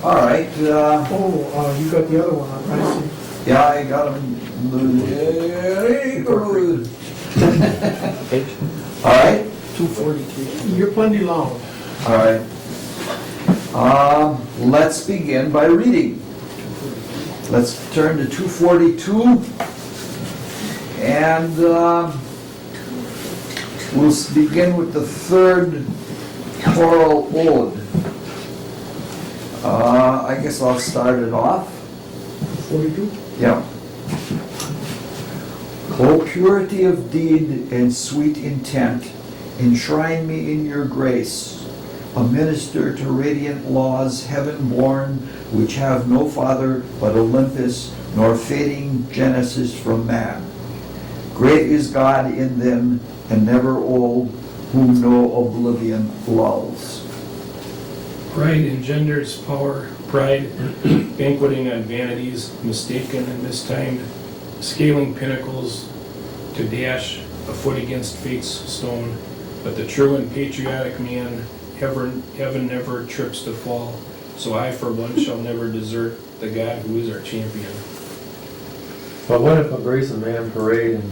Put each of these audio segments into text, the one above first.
All right. You got the other one, I see. Yeah, I got them. Page All right. 243. You're plenty long. All right. Let's begin by reading. Let's turn to 242, and we'll begin with the third choral ode. I guess I'll start it off. 42? Yeah. O purity of deed and sweet intent, enshrine me in your grace, a minister to radiant laws heaven-born, which have no father but Olympus, nor fading Genesis from man. Great is God in them, and never old, whom no oblivion lulls. Pride engenders power, pride, banqueting on vanities, mistaken and mistimed, scaling pinnacles to dash a foot against fate's stone. But the true and patriotic man, heaven never trips to fall. So I, for one, shall never desert the God who is our champion. But what if a brazen man parade in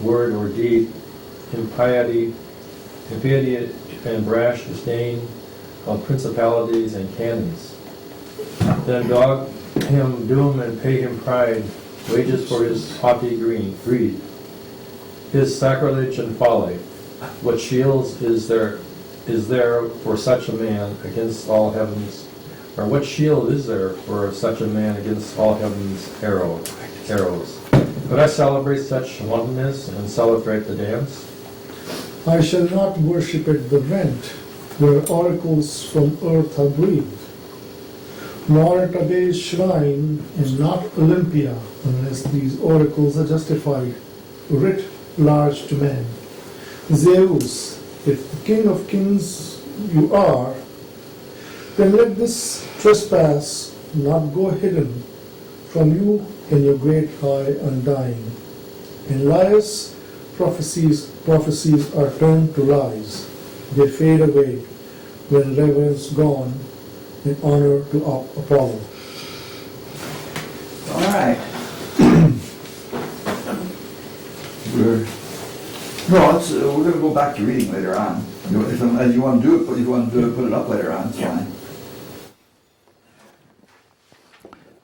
word or deed, impiety and brash disdain of principalities and canons? Then dog him doom and pay him pride, wages for his haughty greed, his sacrilege and folly. What shields is there for such a man against all heaven's, or what shield is there for such a man against all heaven's arrows? Could I celebrate such wantonness and celebrate the dance? I shall not worship at the rent, where oracles from earth are breathed, nor at a base shrine, and not Olympia, unless these oracles are justified, writ large to man. Zeus, if the King of Kings you are, then let this trespass not go hidden from you in your great high undying. And liars' prophecies are turned to lies. They fade away when reverence gone in honor to Apollo. All right. We're going to go back to reading later on. If you want to do it, put it up later on. It's fine.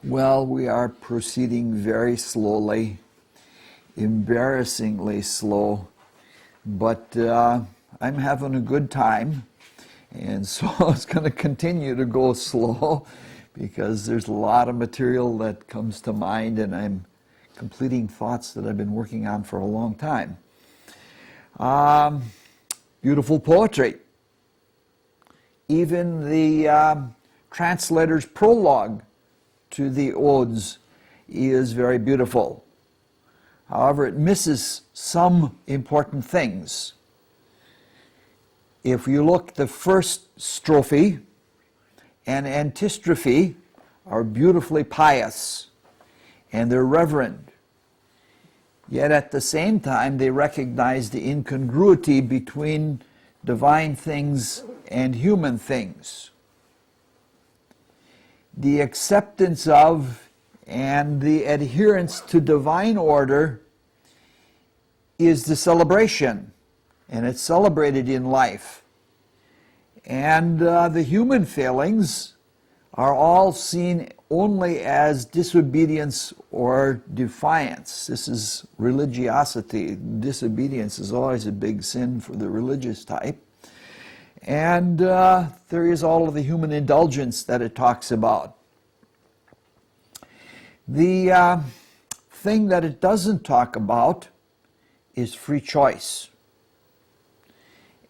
Well, we are proceeding very slowly, embarrassingly slow, but I'm having a good time, and so it's going to continue to go slow because there's a lot of material that comes to mind, and I'm completing thoughts that I've been working on for a long time. Beautiful poetry. Even the translator's prologue to the odes is very beautiful. However, it misses some important things. If you look, the first strophe and antistrophe are beautifully pious and they're reverent. Yet at the same time, they recognize the incongruity between divine things and human things. The acceptance of and the adherence to divine order is the celebration, and it's celebrated in life. And the human failings are all seen only as disobedience or defiance. This is religiosity. Disobedience is always a big sin for the religious type. And there is all of the human indulgence that it talks about. The thing that it doesn't talk about is free choice.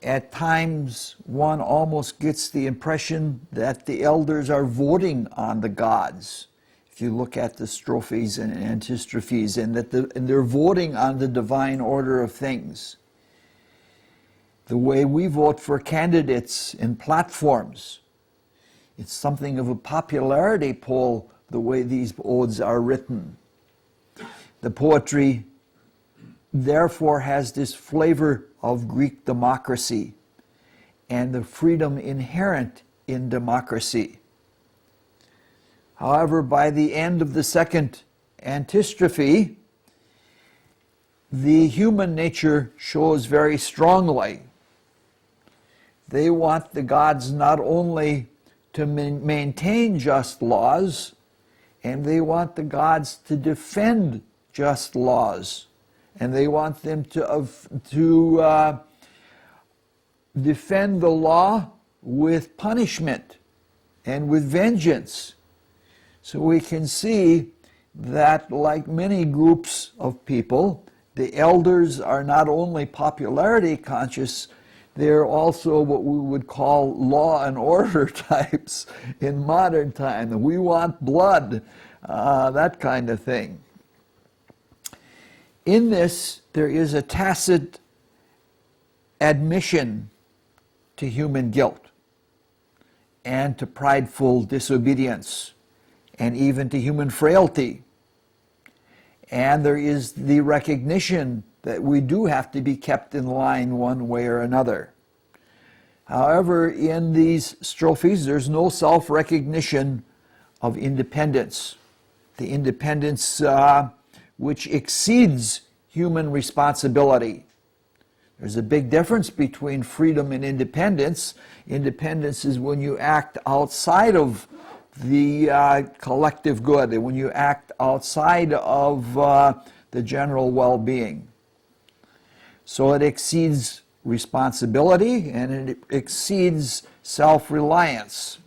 At times, one almost gets the impression that the elders are voting on the gods. If you look at the strophes and antistrophes, and they're voting on the divine order of things. The way we vote for candidates in platforms, it's something of a popularity poll, the way these odes are written. The poetry, therefore, has this flavor of Greek democracy and the freedom inherent in democracy. However, by the end of the second antistrophe, the human nature shows very strongly. They want the gods not only to maintain just laws, and they want the gods to defend just laws, and they want them to defend the law with punishment and with vengeance. So we can see that, like many groups of people, the elders are not only popularity conscious, they're also what we would call law and order types in modern time. We want blood, that kind of thing. In this, there is a tacit admission to human guilt and to prideful disobedience and even to human frailty. And there is the recognition that we do have to be kept in line one way or another. However, in these strophes, there's no self-recognition of independence. The independence which exceeds human responsibility. There's a big difference between freedom and independence. Independence is when you act outside of the collective good, and when you act outside of the general well-being. So it exceeds responsibility and it exceeds self-reliance.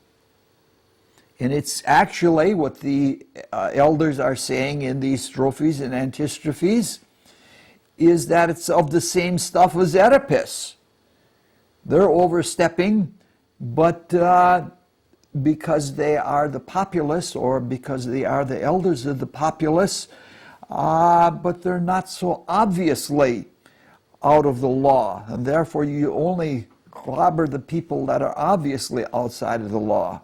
And it's actually what the elders are saying in these strophes and antistrophes is that it's of the same stuff as Oedipus. They're overstepping, but because they are the populace or because they are the elders of the populace, but they're not so obviously out of the law, and therefore you only clobber the people that are obviously outside of the law.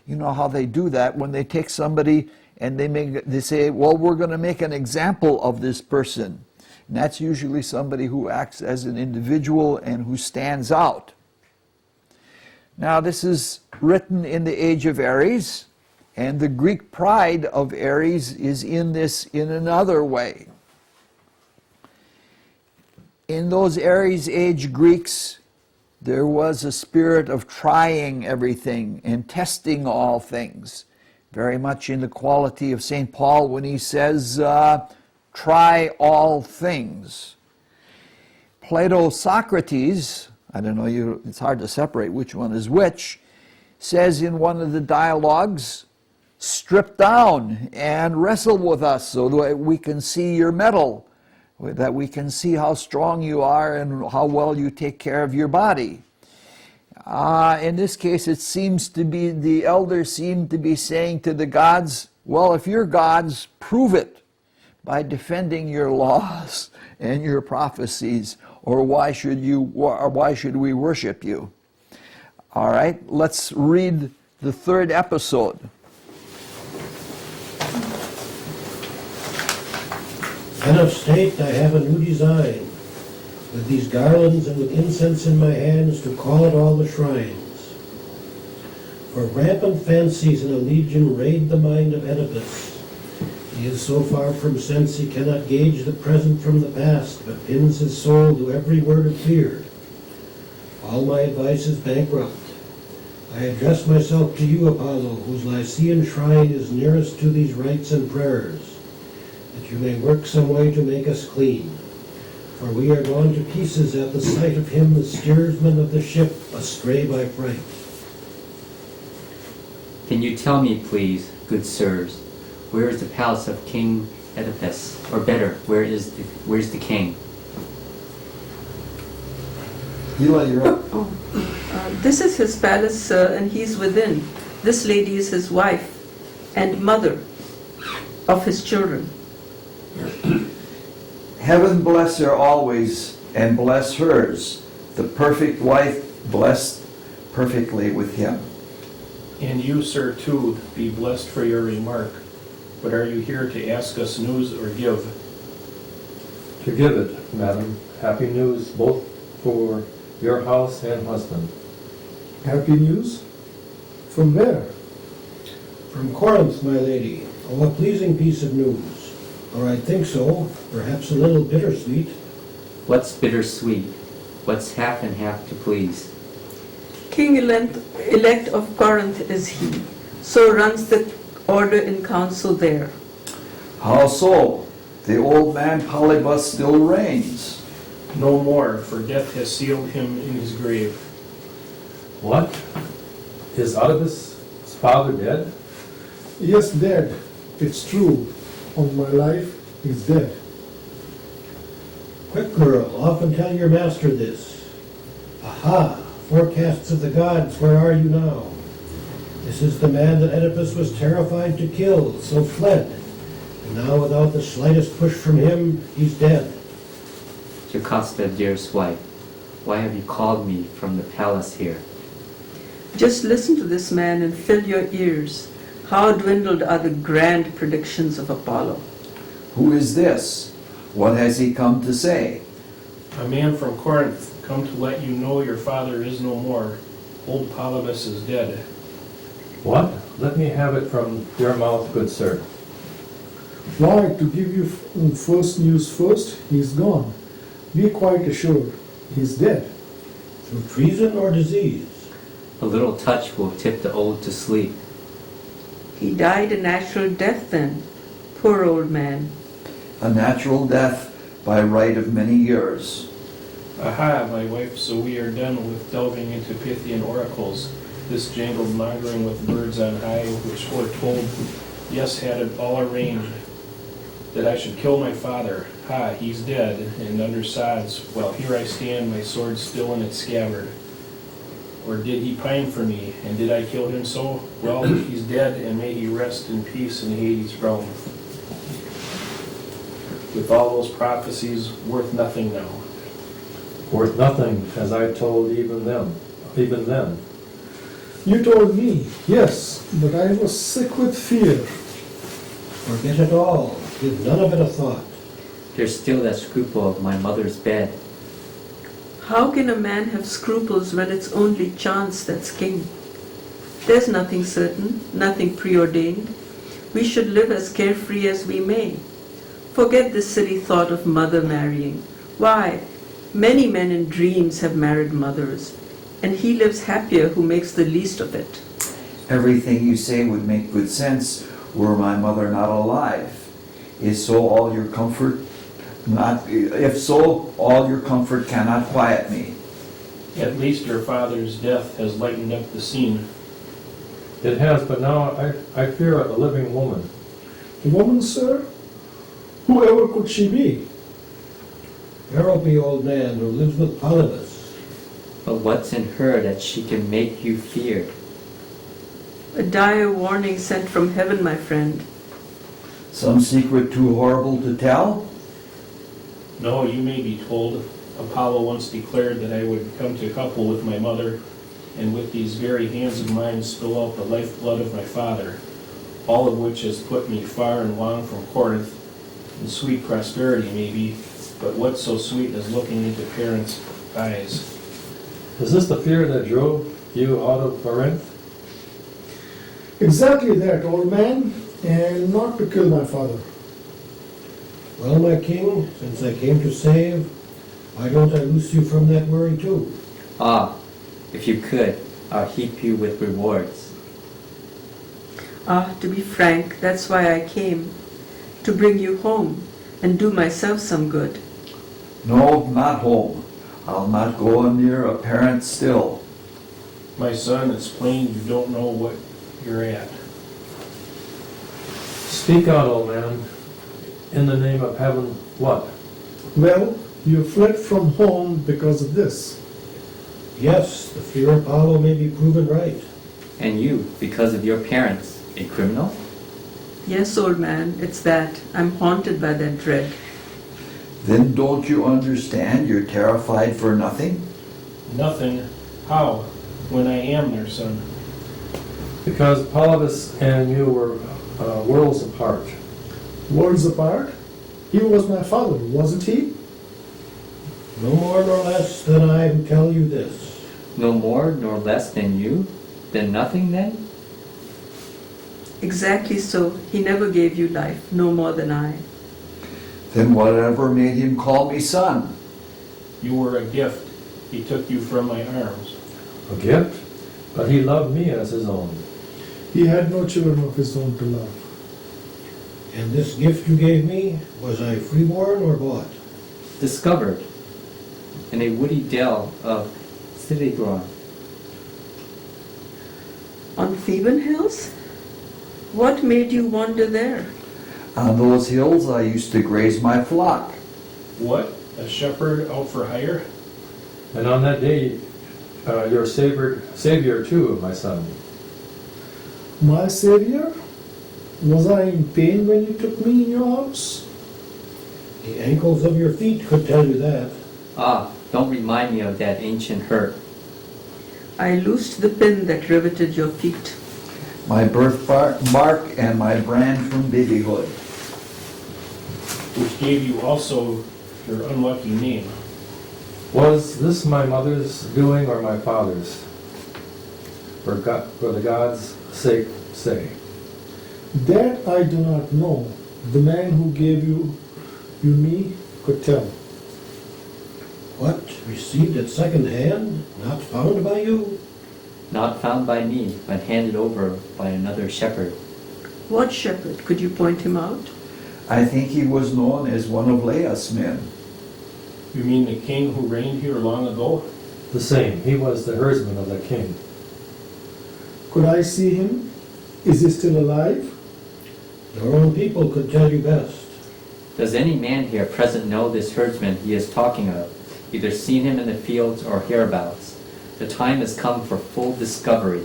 You know how they do that when they take somebody and they say, well, we're going to make an example of this person. And that's usually somebody who acts as an individual and who stands out. Now, this is written in the age of Aries, and the Greek pride of Aries is in this in another way. In those Aries age Greeks, there was a spirit of trying everything and testing all things, very much in the quality of St. Paul when he says, try all things. Plato Socrates, I don't know, it's hard to separate which one is which, says in one of the dialogues, strip down and wrestle with us so that we can see your mettle, that we can see how strong you are and how well you take care of your body. In this case, it seems to be, the elders seem to be saying to the gods, well, if you're gods, prove it by defending your laws and your prophecies, or why should we worship you? All right, let's read the third episode. Men of state, I have a new design, with these garlands and with incense in my hands to call at all the shrines. For rampant fancies in a legion raid the mind of Oedipus. He is so far from sense he cannot gauge the present from the past, but pins his soul to every word of fear. All my advice is bankrupt. I address myself to you, Apollo, whose Lycian shrine is nearest to these rites and prayers, that you may work some way to make us clean. For we are gone to pieces at the sight of him, the steersman of the ship, astray by fright. Can you tell me, please, good sirs, where is the palace of King Oedipus? Or better, where's the king? Eli, you're up. This is his palace, and he's within. This lady is his wife and mother of his children. Heaven bless her always, and bless hers, the perfect wife blessed perfectly with him. And you, sir, too, be blessed for your remark. But are you here to ask us news or give? To give it, madam, happy news both for your house and husband. Happy news? From where? From Corinth, my lady. Oh, a pleasing piece of news. Or I think so, perhaps a little bittersweet. What's bittersweet? What's half and half to please? King elect of Corinth is he, so runs the order in council there. How so? The old man Polybus still reigns. No more, for death has sealed him in his grave. What? Is Oedipus' father dead? Yes, dead. It's true. On my life, he's dead. Quick, girl, often tell your master this. Aha! Forecasts of the gods, where are you now? This is the man that Oedipus was terrified to kill, so fled. And now, without the slightest push from him, he's dead. Jocasta, dearest wife, why have you called me from the palace here? Just listen to this man and fill your ears. How dwindled are the grand predictions of Apollo. Who is this? What has he come to say? A man from Corinth, come to let you know your father is no more. Old Polybus is dead. What? Let me have it from your mouth, good sir. Why, to give you first news first, he's gone. Be quite assured, he's dead. Through treason or disease? A little touch will tip the old to sleep. He died a natural death then. Poor old man. A natural death by right of many years. Aha, my wife, so we are done with delving into Pythian oracles. This jangled mongering with birds on high, which foretold, yes, had it all arranged, that I should kill my father. Ha, he's dead, and under sods, while here I stand, my sword still in its scabbard. Or did he pine for me, and did I kill him so? Well, he's dead, and may he rest in peace in Hades' realm. With all those prophecies, worth nothing now. Worth nothing, as I told even then. You told me, yes, but I was sick with fear. Forget it all. Give none of it a thought. There's still that scruple of my mother's bed. How can a man have scruples when it's only chance that's king? There's nothing certain, nothing preordained. We should live as carefree as we may. Forget this silly thought of mother marrying. Why, many men in dreams have married mothers, and he lives happier who makes the least of it. Everything you say would make good sense were my mother not alive. Is so all your comfort not, if so, all your comfort cannot quiet me. At least your father's death has lightened up the scene. It has, but now I fear a living woman. A woman, sir? Whoever could she be? Perope, old man, who lives with Polybus. But what's in her that she can make you fear? A dire warning sent from heaven, my friend. Some secret too horrible to tell? No, you may be told. Apollo once declared that I would come to couple with my mother, and with these very hands of mine spill out the lifeblood of my father, all of which has put me far and long from Corinth, in sweet prosperity maybe, but what's so sweet as looking into parents' eyes? Is this the fear that drove you out of Corinth? Exactly that, old man, and not to kill my father. Well, my king, since I came to save, why don't I loose you from that worry too? Ah, if you could, I'll heap you with rewards. Ah, to be frank, that's why I came. To bring you home and do myself some good. No, not home. I'll not go near a parent still. My son, it's plain you don't know what you're at. Speak out, old man. In the name of heaven, what? Well, you fled from home because of this. Yes, the fear of Apollo may be proven right. And you, because of your parents, a criminal? Yes, old man, it's that. I'm haunted by that dread. Then don't you understand you're terrified for nothing? Nothing. How? When I am their son. Because Polybus and you were worlds apart. Worlds apart? He was my father, wasn't he? No more nor less than I who tell you this. No more nor less than you? Than nothing then? Exactly so. He never gave you life, no more than I. Then whatever made him call me son? You were a gift. He took you from my arms. A gift? But he loved me as his own. He had no children of his own to love. And this gift you gave me, was I freeborn or bought? Discovered in a woody dell of Siligron. On Theban hills? What made you wander there? On those hills I used to graze my flock. What? A shepherd out for hire? And on that day, your Savior too, my son. My Savior? Was I in pain when you took me in your arms? The ankles of your feet could tell you that. Ah, don't remind me of that ancient hurt. I loosed the pin that riveted your feet. My birthmark and my brand from babyhood. Which gave you also your unlucky name. Was this my mother's doing or my father's? For the God's sake, say. That I do not know. The man who gave you me could tell. What? Received at second hand? Not found by you? Not found by me, but handed over by another shepherd. What shepherd? Could you point him out? I think he was known as one of Leah's men. You mean the king who reigned here long ago? The same. He was the herdsman of the king. Could I see him? Is he still alive? Your own people could tell you best. Does any man here present know this herdsman he is talking of? Either seen him in the fields or hereabouts. The time has come for full discovery.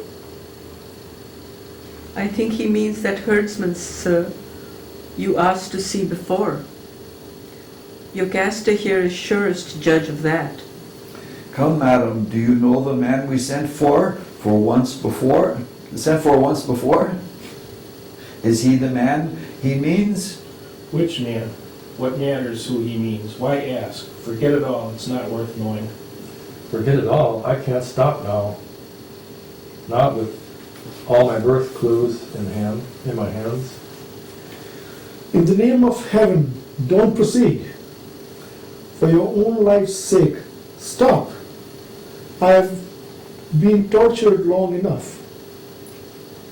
I think he means that herdsman, sir, you asked to see before. Your caster here is surest judge of that. Come, madam, do you know the man we sent for once before? Is he the man he means? Which man? What matters who he means? Why ask? Forget it all. It's not worth knowing. Forget it all. I can't stop now. Not with all my birth clues in my hands. In the name of heaven, don't proceed. For your own life's sake, stop. I have been tortured long enough.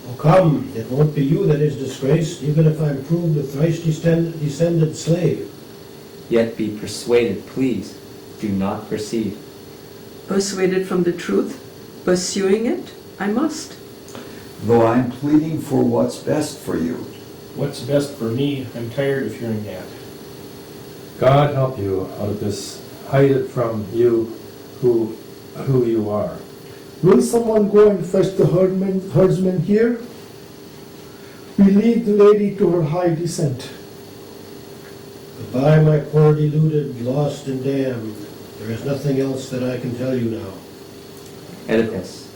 Oh, come, it won't be you that is disgraced, even if I'm proved a thrice descended slave. Yet be persuaded, please. Do not proceed. Persuaded from the truth, pursuing it, I must. Though I'm pleading for what's best for you. What's best for me? I'm tired of hearing that. God help you, Oedipus. Hide it from you who you are. Will someone go and fetch the herdsman here? We leave the lady to her high descent. Goodbye, my poor deluded, lost and damned. There is nothing else that I can tell you now. Oedipus,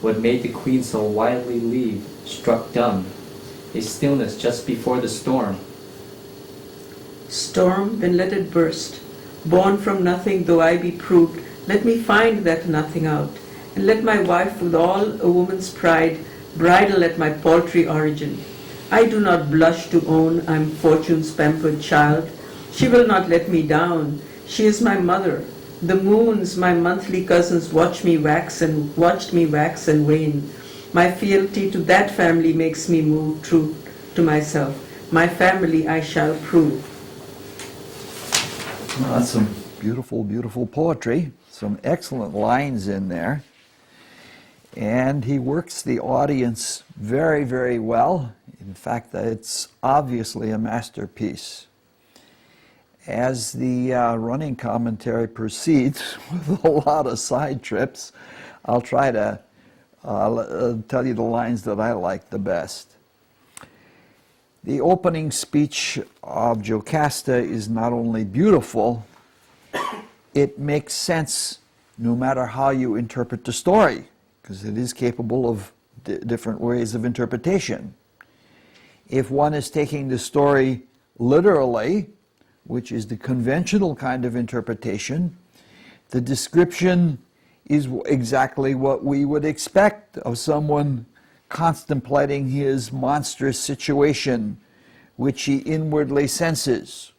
what made the queen so wildly leave, struck dumb, a stillness just before the storm. Storm, then let it burst. Born from nothing, though I be proved, let me find that nothing out, and let my wife, with all a woman's pride, bridle at my paltry origin. I do not blush to own I'm fortune's pampered child. She will not let me down. She is my mother. The moons, my monthly cousins, watched me wax and wane. My fealty to that family makes me move true to myself. My family I shall prove. Well, that's some beautiful, beautiful poetry. Some excellent lines in there. And he works the audience very, very well. In fact, it's obviously a masterpiece. As the running commentary proceeds with a lot of side trips, I'll try to tell you the lines that I like the best. The opening speech of Jocasta is not only beautiful, it makes sense no matter how you interpret the story, because it is capable of different ways of interpretation. If one is taking the story literally, which is the conventional kind of interpretation, the description is exactly what we would expect of someone contemplating his monstrous situation, which he inwardly senses.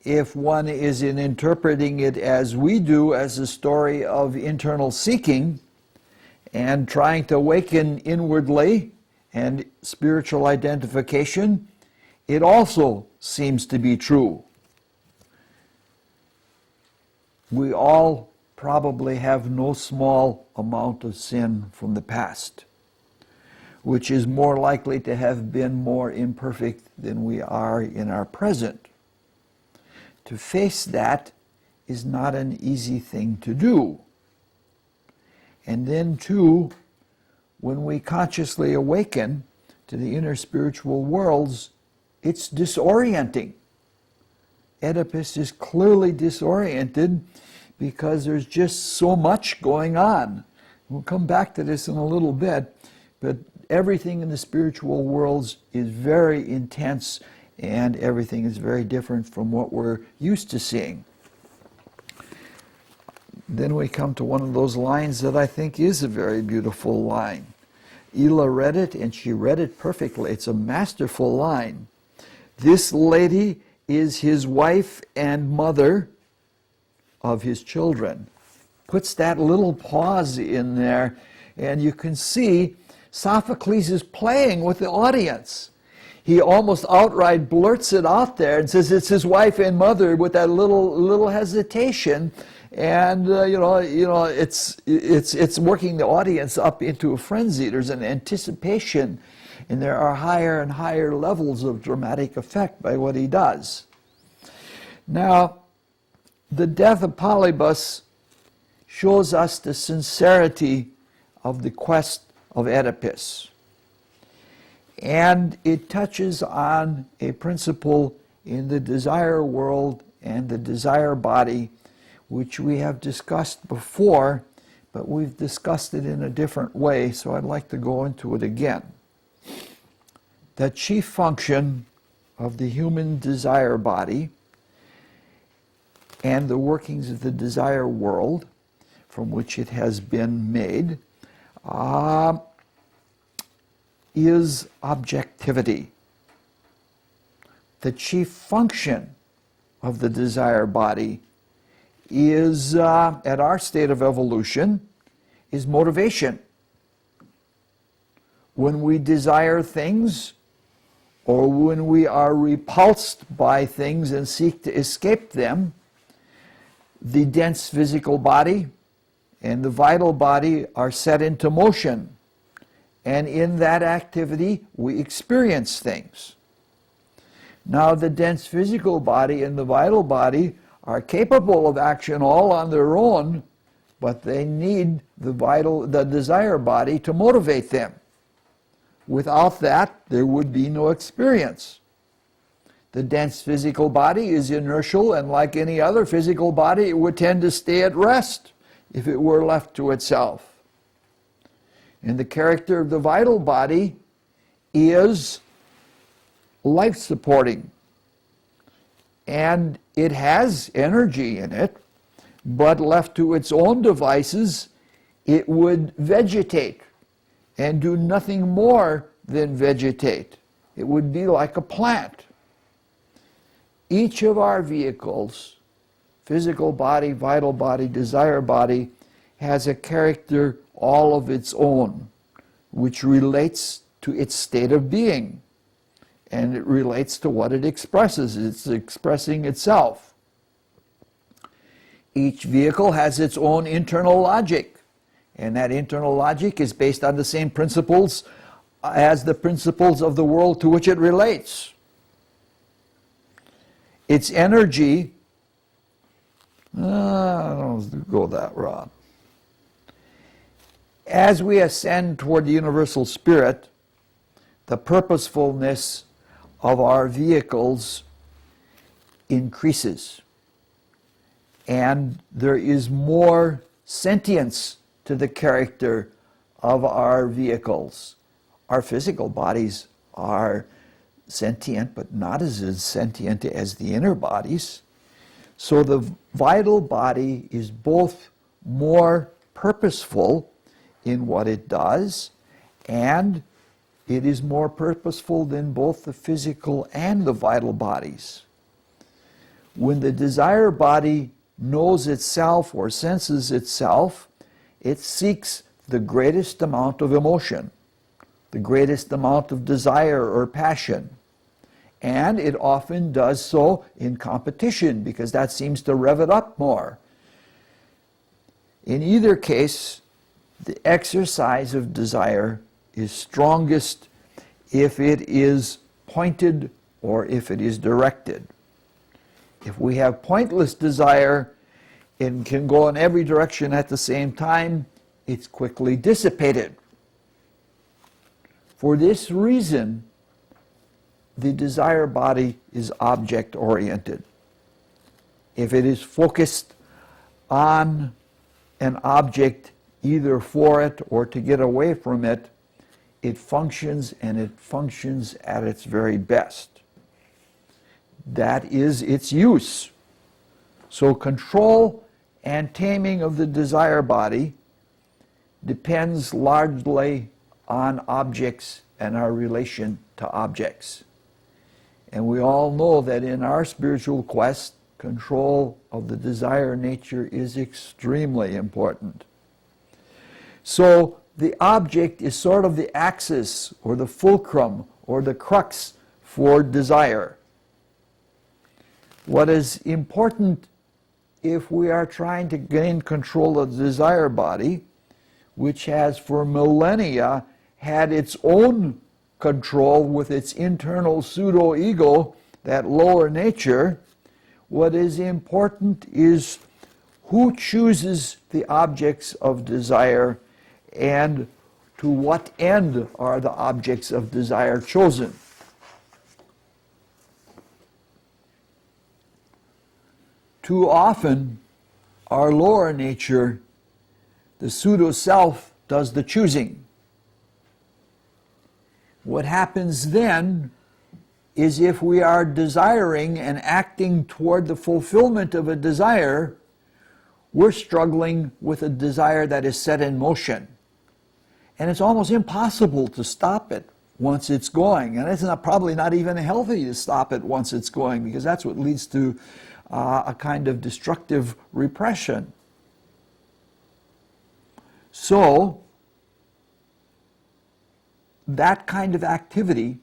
If one is interpreting it as we do, as a story of internal seeking and trying to awaken inwardly and spiritual identification, it also seems to be true. We all probably have no small amount of sin from the past, which is more likely to have been more imperfect than we are in our present. To face that is not an easy thing to do. And then too, when we consciously awaken to the inner spiritual worlds, it's disorienting. Oedipus is clearly disoriented because there's just so much going on. We'll come back to this in a little bit, but everything in the spiritual worlds is very intense, and everything is very different from what we're used to seeing. Then we come to one of those lines that I think is a very beautiful line. Ela read it, and she read it perfectly. It's a masterful line. This lady is his wife and mother of his children. Puts that little pause in there, and you can see Sophocles is playing with the audience. He almost outright blurts it out there and says it's his wife and mother with that little hesitation, and it's working the audience up into a frenzy. There's an anticipation, and there are higher and higher levels of dramatic effect by what he does. Now, the death of Polybus shows us the sincerity of the quest of Oedipus. And it touches on a principle in the desire world and the desire body, which we have discussed before, but we've discussed it in a different way, so I'd like to go into it again. The chief function of the human desire body and the workings of the desire world from which it has been made is objectivity. The chief function of the desire body is, at our state of evolution, is motivation. When we desire things, or when we are repulsed by things and seek to escape them, the dense physical body and the vital body are set into motion. And in that activity, we experience things. Now, the dense physical body and the vital body are capable of action all on their own, but they need the desire body to motivate them. Without that, there would be no experience. The dense physical body is inertial, and like any other physical body, it would tend to stay at rest if it were left to itself. And the character of the vital body is life-supporting. And it has energy in it, but left to its own devices, it would vegetate and do nothing more than vegetate. It would be like a plant. Each of our vehicles, physical body, vital body, desire body, has a character all of its own, which relates to its state of being. And it relates to what it expresses. It's expressing itself. Each vehicle has its own internal logic, and that internal logic is based on the same principles as the principles of the world to which it relates. Its energy, I don't go that route. As we ascend toward the universal spirit, the purposefulness of our vehicles increases, and there is more sentience to the character of our vehicles. Our physical bodies are sentient, but not as sentient as the inner bodies. So the vital body is both more purposeful in what it does, and it is more purposeful than both the physical and the vital bodies. When the desire body knows itself or senses itself, it seeks the greatest amount of emotion, the greatest amount of desire or passion. And it often does so in competition because that seems to rev it up more. In either case, the exercise of desire is strongest if it is pointed or if it is directed. If we have pointless desire and can go in every direction at the same time, it's quickly dissipated. For this reason, the desire body is object-oriented. If it is focused on an object either for it or to get away from it, it functions, and it functions at its very best. That is its use. So control and taming of the desire body depends largely on objects and our relation to objects. And we all know that in our spiritual quest, control of the desire nature is extremely important. So the object is sort of the axis or the fulcrum or the crux for desire. What is important if we are trying to gain control of the desire body, which has for millennia had its own control with its internal pseudo-ego, that lower nature, what is important is who chooses the objects of desire and to what end are the objects of desire chosen. Too often, our lower nature, the pseudo-self, does the choosing. What happens then is if we are desiring and acting toward the fulfillment of a desire, we're struggling with a desire that is set in motion. And it's almost impossible to stop it once it's going. And it's probably not even healthy to stop it once it's going, because that's what leads to a kind of destructive repression. So, that kind of activity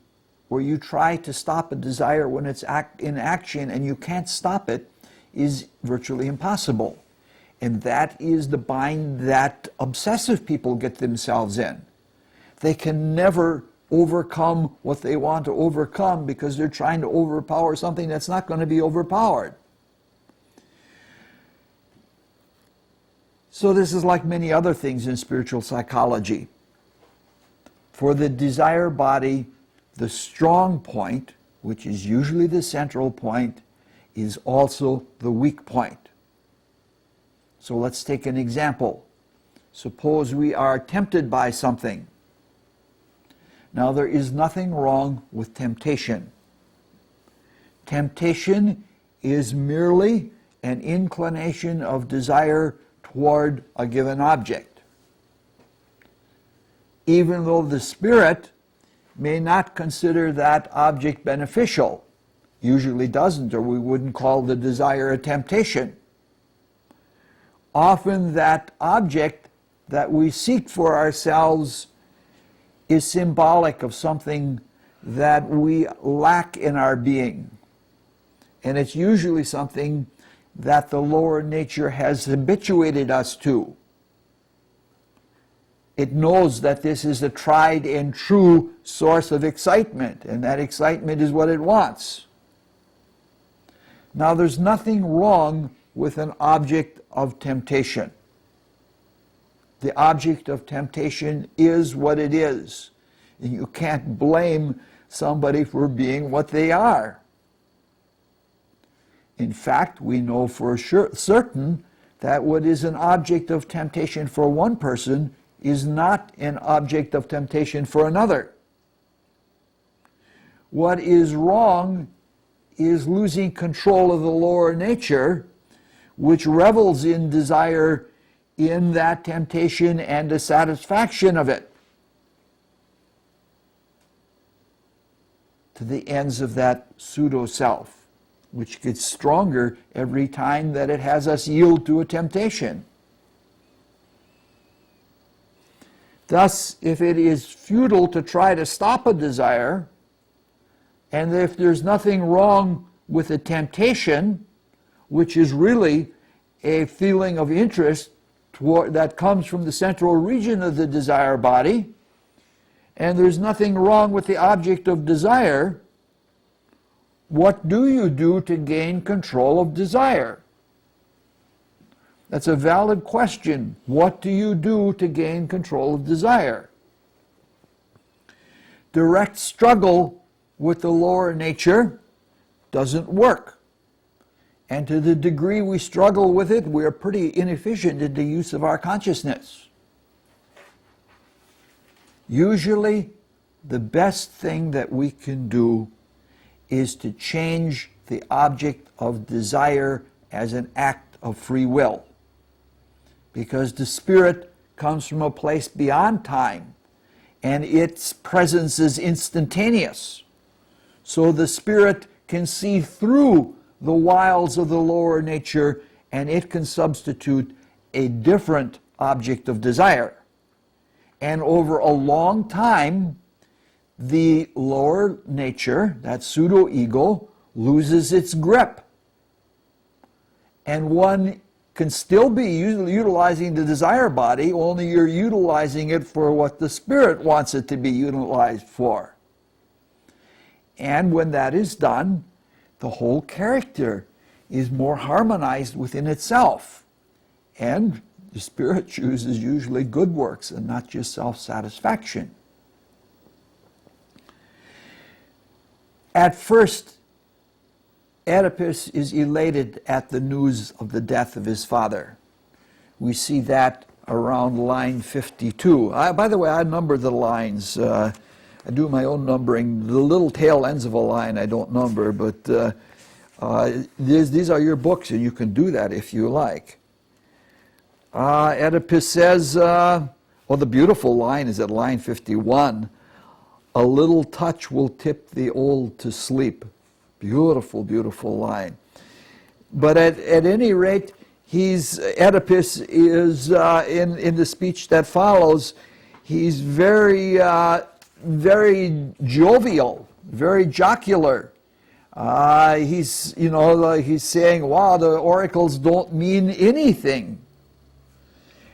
where you try to stop a desire when it's in action and you can't stop it is virtually impossible. And that is the bind that obsessive people get themselves in. They can never overcome what they want to overcome because they're trying to overpower something that's not going to be overpowered. So this is like many other things in spiritual psychology. For the desire body, the strong point, which is usually the central point, is also the weak point. So let's take an example. Suppose we are tempted by something. Now there is nothing wrong with temptation. Temptation is merely an inclination of desire toward a given object. Even though the spirit may not consider that object beneficial, usually doesn't, or we wouldn't call the desire a temptation. Often that object that we seek for ourselves is symbolic of something that we lack in our being. And it's usually something that the lower nature has habituated us to. It knows that this is a tried and true source of excitement, and that excitement is what it wants. Now, there's nothing wrong with an object of temptation. The object of temptation is what it is. And you can't blame somebody for being what they are. In fact, we know for certain that what is an object of temptation for one person is not an object of temptation for another. What is wrong is losing control of the lower nature, which revels in desire in that temptation and the satisfaction of it. to the ends of that pseudo-self, which gets stronger every time that it has us yield to a temptation. Thus, if it is futile to try to stop a desire, and if there's nothing wrong with a temptation, which is really a feeling of interest that comes from the central region of the desire body, and there's nothing wrong with the object of desire, what do you do to gain control of desire? That's a valid question. What do you do to gain control of desire? Direct struggle with the lower nature doesn't work. And to the degree we struggle with it, we are pretty inefficient in the use of our consciousness. Usually, the best thing that we can do is to change the object of desire as an act of free will. Because the spirit comes from a place beyond time, and its presence is instantaneous. So the spirit can see through the wiles of the lower nature, and it can substitute a different object of desire. And over a long time, the lower nature, that pseudo-ego, loses its grip. And one can still be utilizing the desire body, only you're utilizing it for what the spirit wants it to be utilized for. And when that is done, the whole character is more harmonized within itself. And the spirit chooses usually good works and not just self-satisfaction. At first, Oedipus is elated at the news of the death of his father. We see that around line 52. By the way, I number the lines. I do my own numbering. The little tail ends of a line I don't number, but these are your books, and you can do that if you like. Oedipus says, the beautiful line is at line 51, "A little touch will tip the old to sleep." Beautiful, beautiful line. But at any rate, Oedipus is, in the speech that follows, he's very jovial, very jocular. He's saying, wow, the oracles don't mean anything.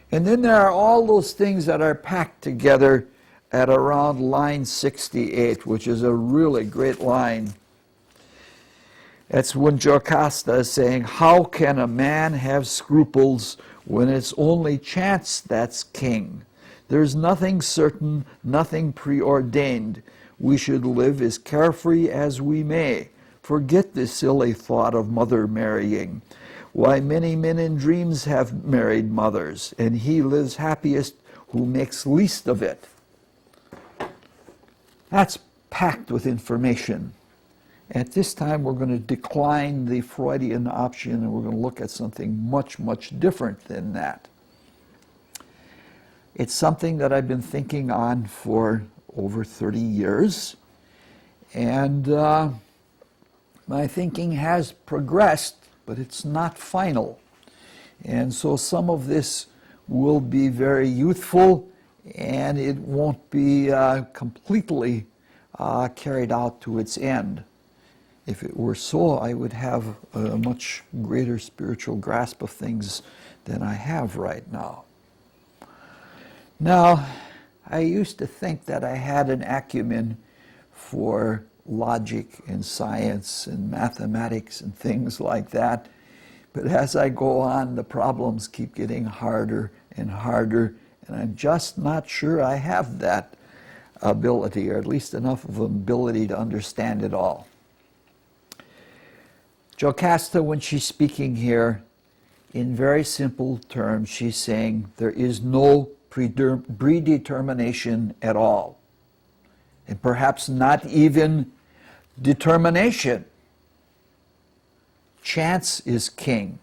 And then there are all those things that are packed together at around line 68, which is a really great line. That's when Jocasta is saying, how can a man have scruples when it's only chance that's king? There's nothing certain, nothing preordained. We should live as carefree as we may. Forget this silly thought of mother marrying. Why, many men in dreams have married mothers, and he lives happiest who makes least of it. That's packed with information. At this time, we're going to decline the Freudian option, and we're going to look at something much, much different than that. It's something that I've been thinking on for over 30 years, and my thinking has progressed, but it's not final. And so some of this will be very youthful, and it won't be completely carried out to its end. If it were so, I would have a much greater spiritual grasp of things than I have right now. Now, I used to think that I had an acumen for logic and science and mathematics and things like that, but as I go on, the problems keep getting harder and harder, and I'm just not sure I have that ability, or at least enough of an ability to understand it all. Jocasta, when she's speaking here, in very simple terms, she's saying there is no predetermination at all, and perhaps not even determination. Chance is king.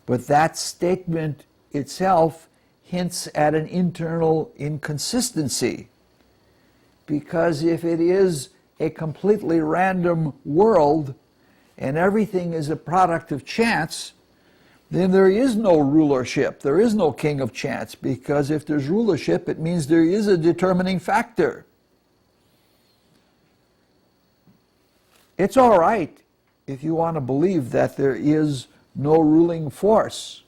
But that statement itself hints at an internal inconsistency, because if it is a completely random world and everything is a product of chance, then there is no rulership. There is no king of chance, because if there's rulership, it means there is a determining factor. It's all right if you want to believe that there is no ruling force,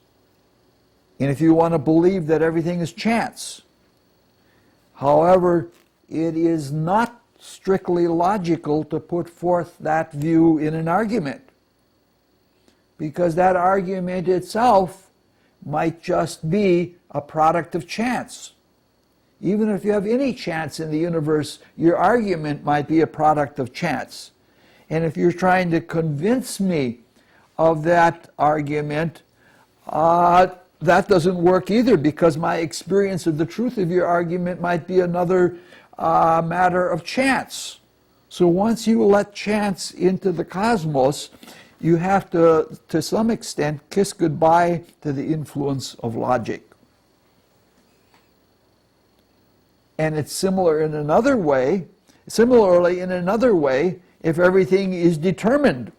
and if you want to believe that everything is chance. However, it is not strictly logical to put forth that view in an argument, because that argument itself might just be a product of chance. Even if you have any chance in the universe, your argument might be a product of chance. And if you're trying to convince me of that argument, that doesn't work either, because my experience of the truth of your argument might be another matter of chance. So once you let chance into the cosmos, you have to some extent, kiss goodbye to the influence of logic. And it's similarly, in another way, if everything is determined,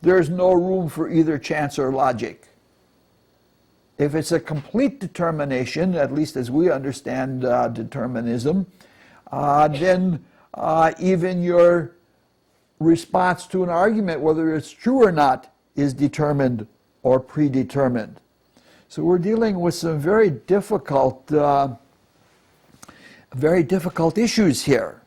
there's no room for either chance or logic. If it's a complete determination, at least as we understand determinism, then even your response to an argument, whether it's true or not, is determined or predetermined. So we're dealing with some very difficult issues here.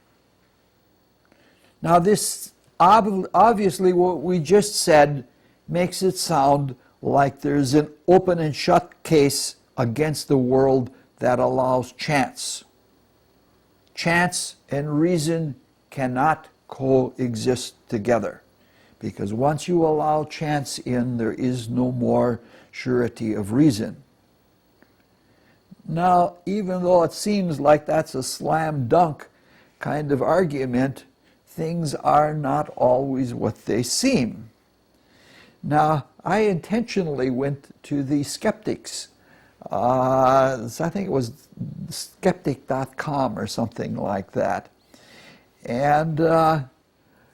Now this, obviously what we just said makes it sound like there's an open and shut case against the world that allows chance. Chance and reason cannot coexist together, because once you allow chance in, there is no more surety of reason. Now, even though it seems like that's a slam dunk kind of argument, things are not always what they seem. Now, I intentionally went to the skeptics. I think it was skeptic.com or something like that. And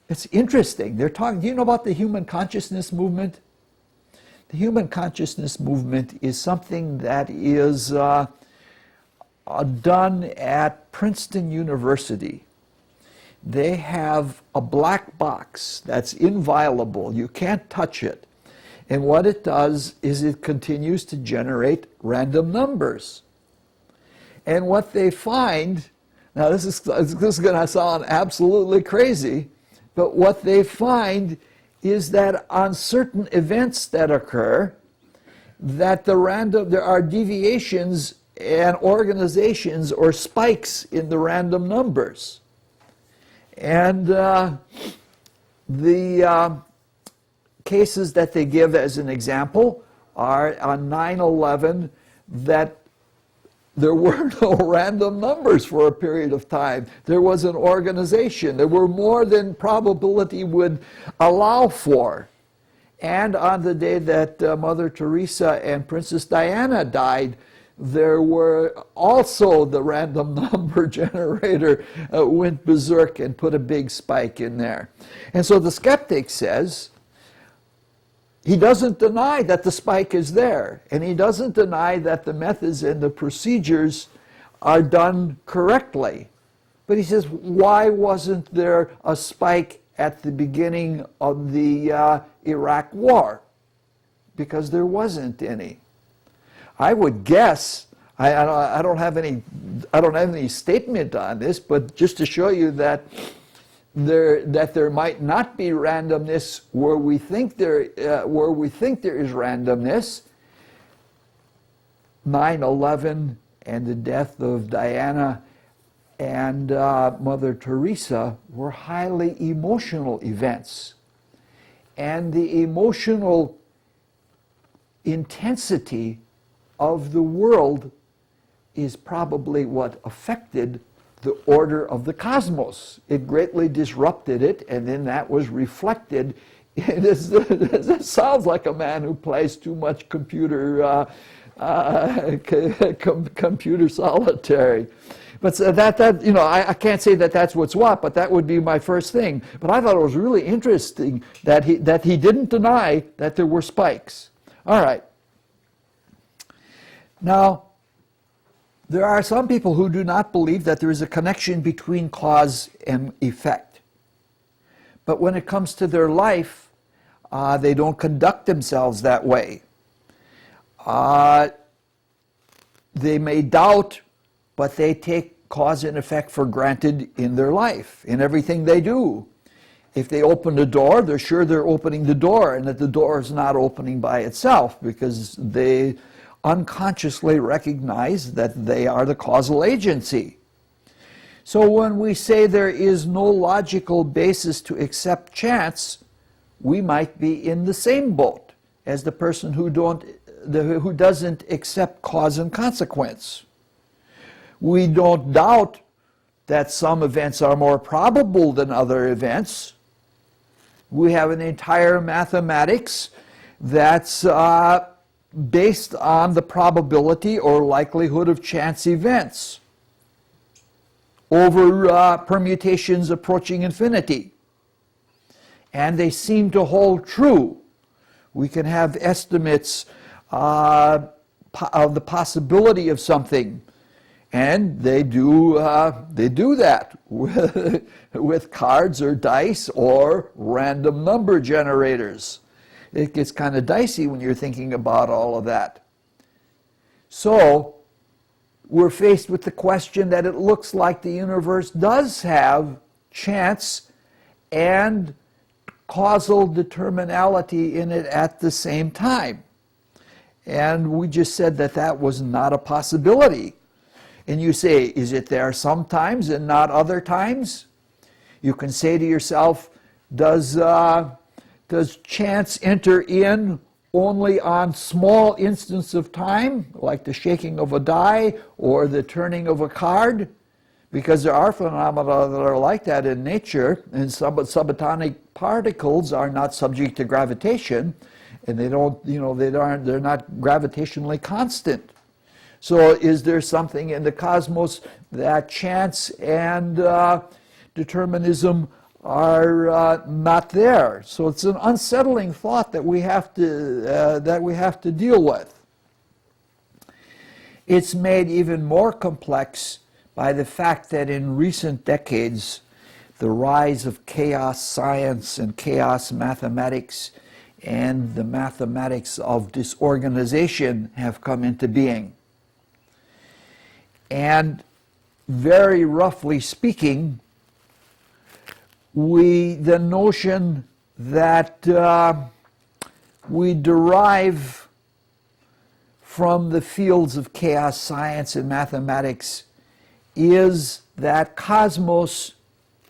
it's interesting. They're talking, do you know about the human consciousness movement? The human consciousness movement is something that is done at Princeton University. They have a black box that's inviolable. You can't touch it. And what it does is it continues to generate random numbers. And what they find, now this is going to sound absolutely crazy, but what they find is that on certain events that occur, that there are deviations and organizations or spikes in the random numbers. And the cases that they give as an example are on 9/11, that there were no random numbers for a period of time. There was an organization. There were more than probability would allow for. And on the day that Mother Teresa and Princess Diana died, there were also the random number generator went berserk and put a big spike in there. And so the skeptic says, he doesn't deny that the spike is there, and he doesn't deny that the methods and the procedures are done correctly. But he says, why wasn't there a spike at the beginning of the Iraq War? Because there wasn't any. I would guess, I don't have any statement on this, but just to show you that there might not be randomness where we think there is randomness. 9/11 and the death of Diana and Mother Teresa were highly emotional events, and the emotional intensity of the world is probably what affected the order of the cosmos. It greatly disrupted it, and then that was reflected. This sounds like a man who plays too much computer solitary. But I can't say that that's what's what, but that would be my first thing. But I thought it was really interesting that he didn't deny that there were spikes. All right. Now, there are some people who do not believe that there is a connection between cause and effect. But when it comes to their life, they don't conduct themselves that way. They may doubt, but they take cause and effect for granted in their life, in everything they do. If they open the door, they're sure they're opening the door and that the door is not opening by itself because they unconsciously recognize that they are the causal agency. So when we say there is no logical basis to accept chance, we might be in the same boat as the person who doesn't accept cause and consequence. We don't doubt that some events are more probable than other events. We have an entire mathematics that's based on the probability or likelihood of chance events over permutations approaching infinity. And they seem to hold true. We can have estimates of the possibility of something, and they do that with cards or dice or random number generators. It gets kind of dicey when you're thinking about all of that. So we're faced with the question that it looks like the universe does have chance and causal determinality in it at the same time. And we just said that that was not a possibility. And you say, is it there sometimes and not other times? You can say to yourself, does chance enter in only on small instances of time, like the shaking of a die or the turning of a card? Because there are phenomena that are like that in nature, and subatomic particles are not subject to gravitation, and they're not gravitationally constant. So is there something in the cosmos that chance and determinism are not there? So it's an unsettling thought that we have to deal with. It's made even more complex by the fact that in recent decades, the rise of chaos science and chaos mathematics and the mathematics of disorganization have come into being. And very roughly speaking, the notion that we derive from the fields of chaos science and mathematics is that cosmos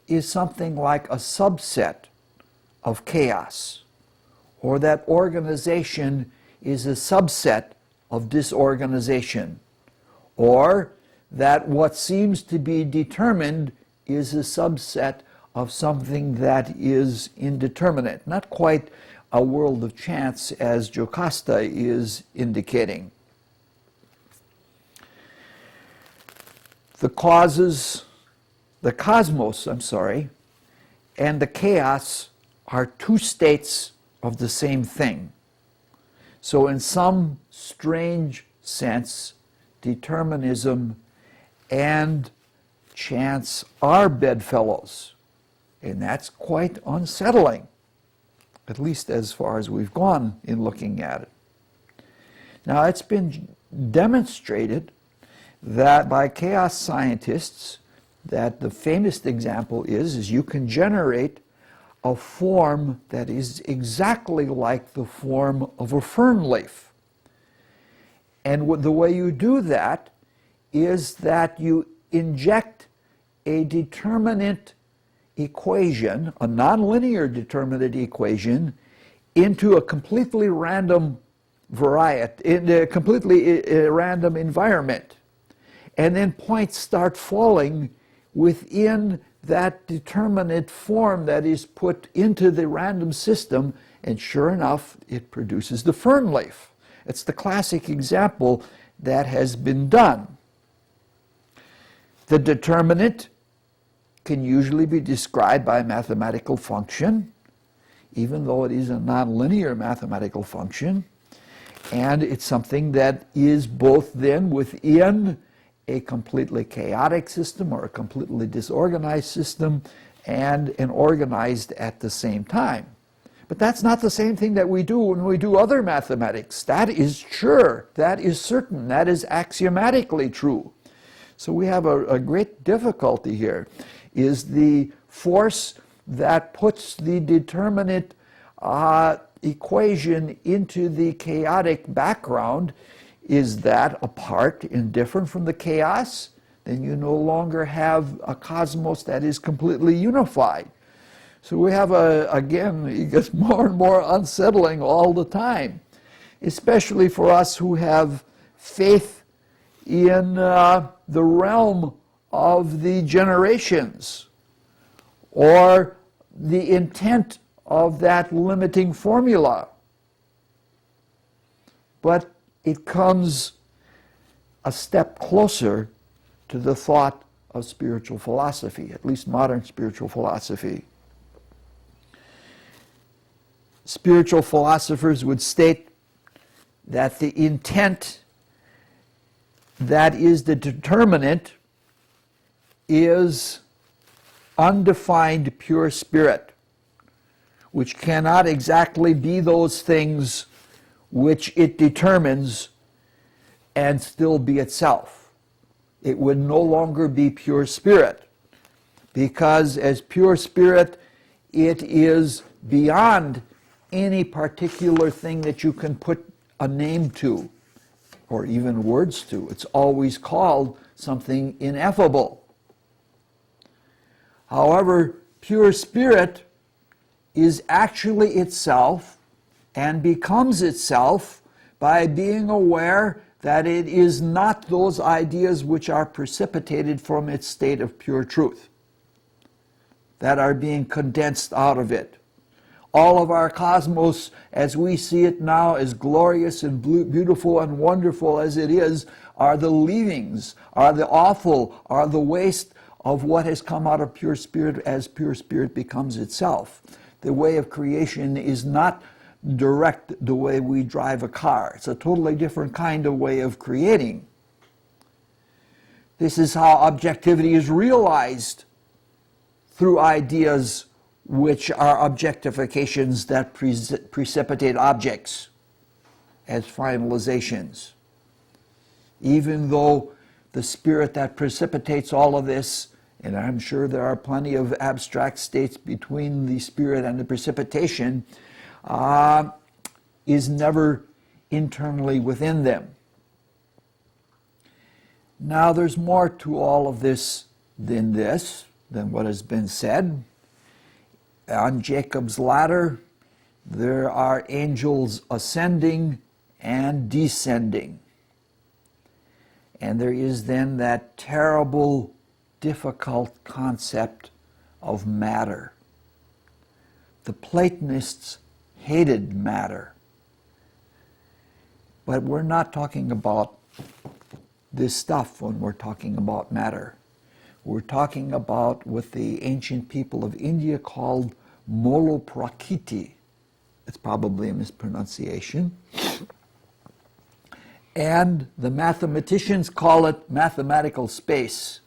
is something like a subset of chaos, or that organization is a subset of disorganization, or that what seems to be determined is a subset of something that is indeterminate. Not quite a world of chance as Jocasta is indicating. The cosmos, and the chaos are two states of the same thing. So in some strange sense, determinism and chance are bedfellows. And that's quite unsettling, at least as far as we've gone in looking at it. Now, it's been demonstrated that by chaos scientists, that the famous example is you can generate a form that is exactly like the form of a fern leaf. And the way you do that is that you inject a determinant equation, a nonlinear determinant equation, into a completely random in a completely random environment. And then points start falling within that determinate form that is put into the random system, and sure enough, it produces the fern leaf. It's the classic example that has been done. The determinate can usually be described by a mathematical function, even though it is a nonlinear mathematical function. And it's something that is both then within a completely chaotic system or a completely disorganized system and an organized at the same time. But that's not the same thing that we do when we do other mathematics. That is sure, that is certain, that is axiomatically true. So we have a great difficulty here, is the force that puts the determinate equation into the chaotic background. Is that apart and different from the chaos? Then you no longer have a cosmos that is completely unified. So we have, again, it gets more and more unsettling all the time, especially for us who have faith in the realm of the generations or the intent of that limiting formula. But it comes a step closer to the thought of spiritual philosophy, at least modern spiritual philosophy. Spiritual philosophers would state that the intent that is the determinant is undefined pure spirit, which cannot exactly be those things which it determines and still be itself. It would no longer be pure spirit, because as pure spirit, it is beyond any particular thing that you can put a name to or even words to. It's always called something ineffable. However, pure spirit is actually itself and becomes itself by being aware that it is not those ideas which are precipitated from its state of pure truth that are being condensed out of it. All of our cosmos, as we see it now, as glorious and beautiful and wonderful as it is, are the leavings, are the offal, are the waste of what has come out of pure spirit as pure spirit becomes itself. The way of creation is not direct the way we drive a car. It's a totally different kind of way of creating. This is how objectivity is realized, through ideas which are objectifications that precipitate objects as finalizations. Even though the spirit that precipitates all of this, and I'm sure there are plenty of abstract states between the spirit and the precipitation, is never internally within them. Now there's more to all of this than what has been said. On Jacob's ladder, there are angels ascending and descending. And there is then that terrible, difficult concept of matter. The Platonists hated matter. But we're not talking about this stuff when we're talking about matter. We're talking about what the ancient people of India called moloprakriti. It's probably a mispronunciation. And the mathematicians call it mathematical space,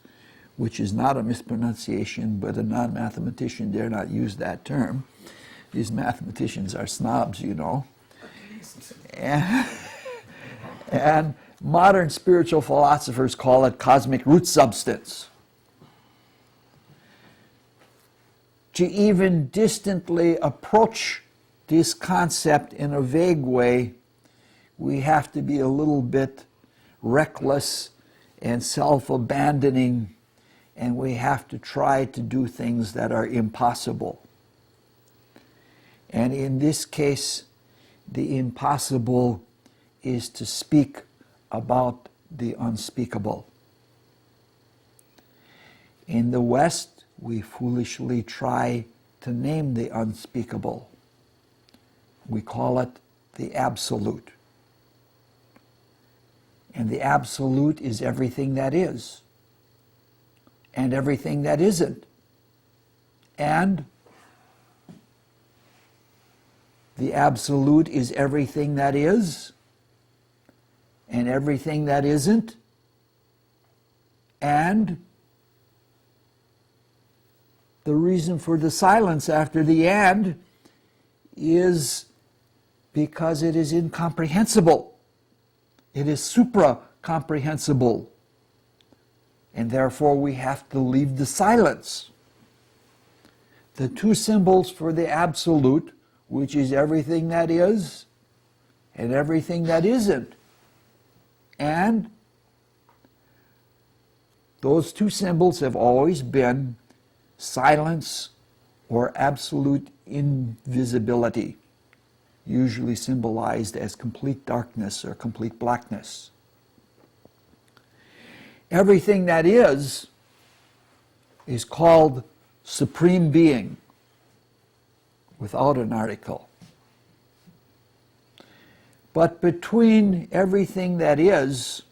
which is not a mispronunciation, but a non-mathematician dare not use that term. These mathematicians are snobs, you know. And modern spiritual philosophers call it cosmic root substance. To even distantly approach this concept in a vague way, we have to be a little bit reckless and self-abandoning, and we have to try to do things that are impossible. And in this case, the impossible is to speak about the unspeakable. In the West, we foolishly try to name the unspeakable. We call it the absolute. And the absolute is everything that is. and everything that isn't. And the absolute is everything that is, and everything that isn't, and the reason for the silence after the "and" is because it is incomprehensible. It is supra-comprehensible. And therefore we have to leave the silence. The two symbols for the absolute, which is everything that is and everything that isn't. And those two symbols have always been silence or absolute invisibility, usually symbolized as complete darkness or complete blackness. Everything that is called Supreme Being, without an article. But between everything that is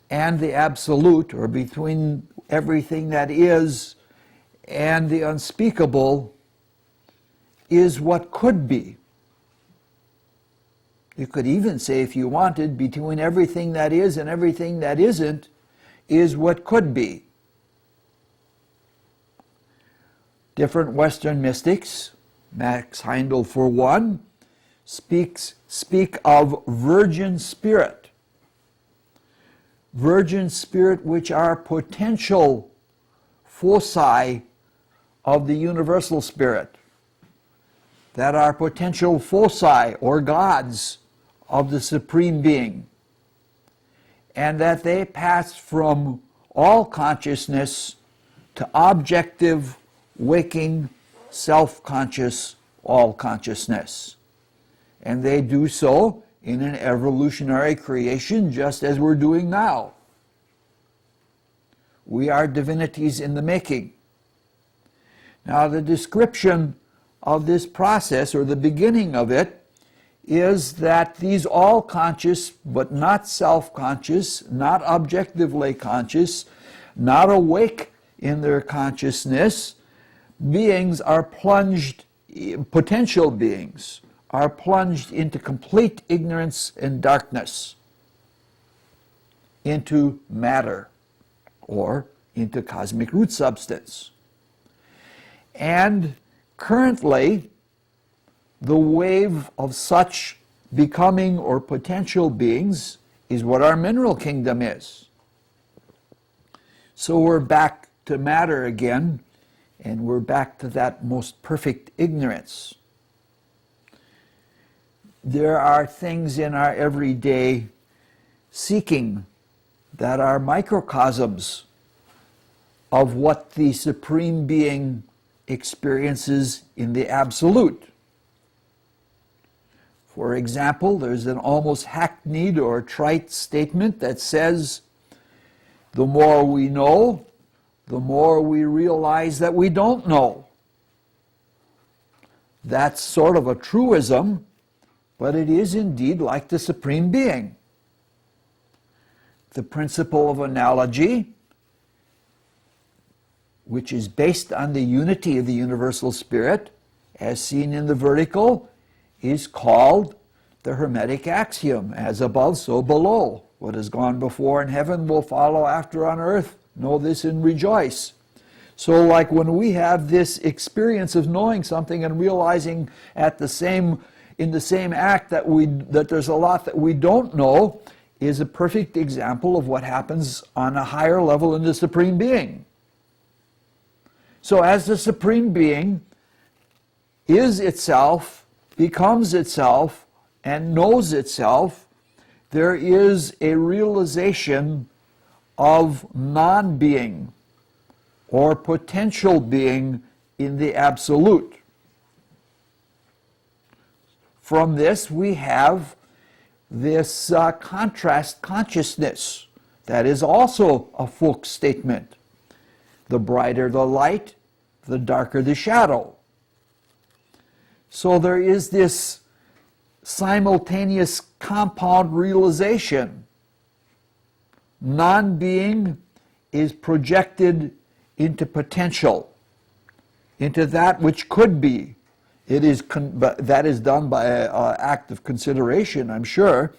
and the absolute, or between everything that is and the unspeakable, is what could be. You could even say, if you wanted, between everything that is and everything that isn't is what could be. Different Western mystics, Max Heindel for one, speak of virgin spirit. Virgin spirit, which are potential foci of the universal spirit, that are potential foci or gods of the Supreme Being, and that they pass from all consciousness to objective, waking, self-conscious all-consciousness. And they do so in an evolutionary creation, just as we're doing now. We are divinities in the making. Now, the description of this process, or the beginning of it, is that these all-conscious, but not self-conscious, not objectively conscious, not awake in their consciousness, beings are plunged, potential beings, are plunged into complete ignorance and darkness, into matter, or into cosmic root substance. And currently, the wave of such becoming or potential beings is what our mineral kingdom is. So we're back to matter again, and we're back to that most perfect ignorance. There are things in our everyday seeking that are microcosms of what the Supreme Being experiences in the absolute. For example, there's an almost hackneyed or trite statement that says, the more we know, the more we realize that we don't know. That's sort of a truism, but it is indeed like the Supreme Being. The principle of analogy, which is based on the unity of the universal spirit, as seen in the vertical, is called the Hermetic axiom, as above, so below. What has gone before in heaven will follow after on earth. Know this and rejoice. So like when we have this experience of knowing something and realizing in the same act that there's a lot that we don't know, is a perfect example of what happens on a higher level in the Supreme Being. So as the Supreme Being is itself, becomes itself, and knows itself, there is a realization of non-being or potential being in the absolute. From this we have this contrast consciousness that is also a folk statement. The brighter the light, the darker the shadow. So there is this simultaneous compound realization. Non-being is projected into potential, into that which could be. But that is done by an act of consideration, I'm sure,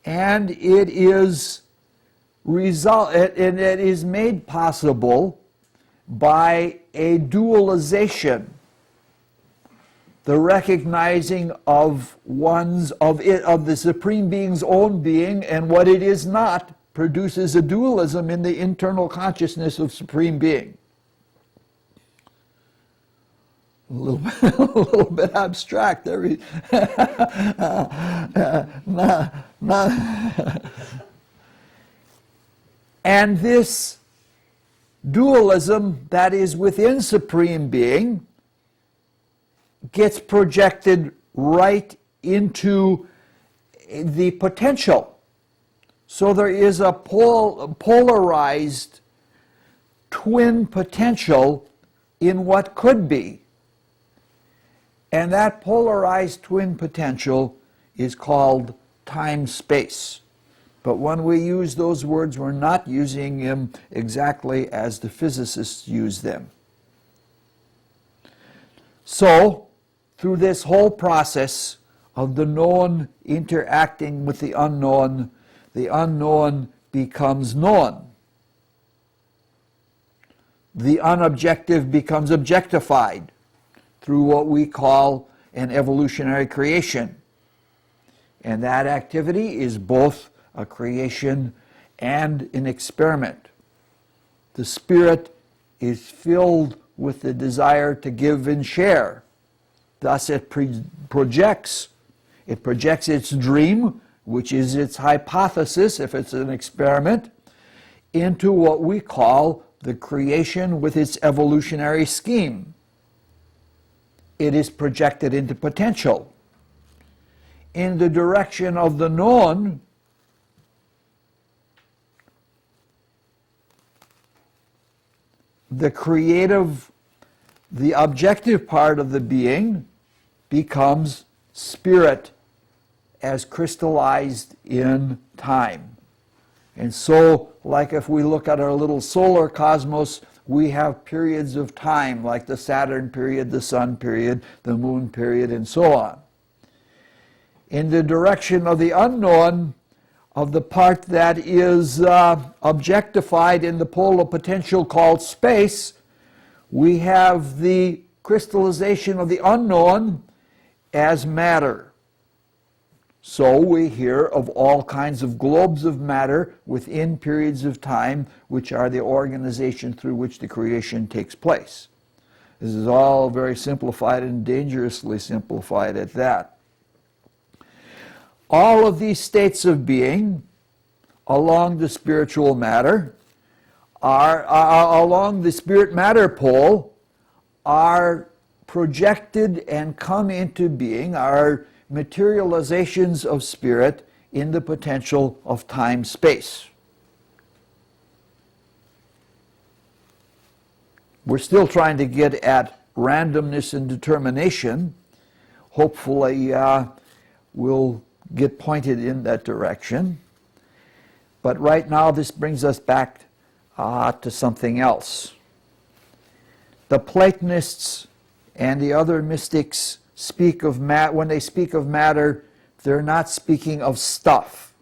and it is made possible by a dualization, the recognizing of the Supreme Being's own being, and what it is not produces a dualism in the internal consciousness of Supreme Being. A little bit abstract there. And this dualism that is within Supreme Being gets projected right into the potential. So there is a polarized twin potential in what could be. And that polarized twin potential is called time-space. But when we use those words, we're not using them exactly as the physicists use them. So, through this whole process of the known interacting with the unknown becomes known. The unobjective becomes objectified through what we call an evolutionary creation. And that activity is both a creation and an experiment. The spirit is filled with the desire to give and share. Thus it projects its dream, which is its hypothesis, if it's an experiment, into what we call the creation with its evolutionary scheme. It is projected into potential. In the direction of the known, the objective part of the being becomes spirit as crystallized in time. And so, like if we look at our little solar cosmos, we have periods of time, like the Saturn period, the Sun period, the Moon period, and so on. In the direction of the unknown, of the part that is objectified in the polar potential called space, we have the crystallization of the unknown as matter. So we hear of all kinds of globes of matter within periods of time, which are the organization through which the creation takes place. This is all very simplified and dangerously simplified at that. All of these states of being along the spiritual matter along the spirit-matter pole are projected and come into being, are materializations of spirit in the potential of time-space. We're still trying to get at randomness and determination. Hopefully we'll get pointed in that direction. But right now this brings us back to something else. The Platonists and the other mystics speak of when they speak of matter, they're not speaking of stuff,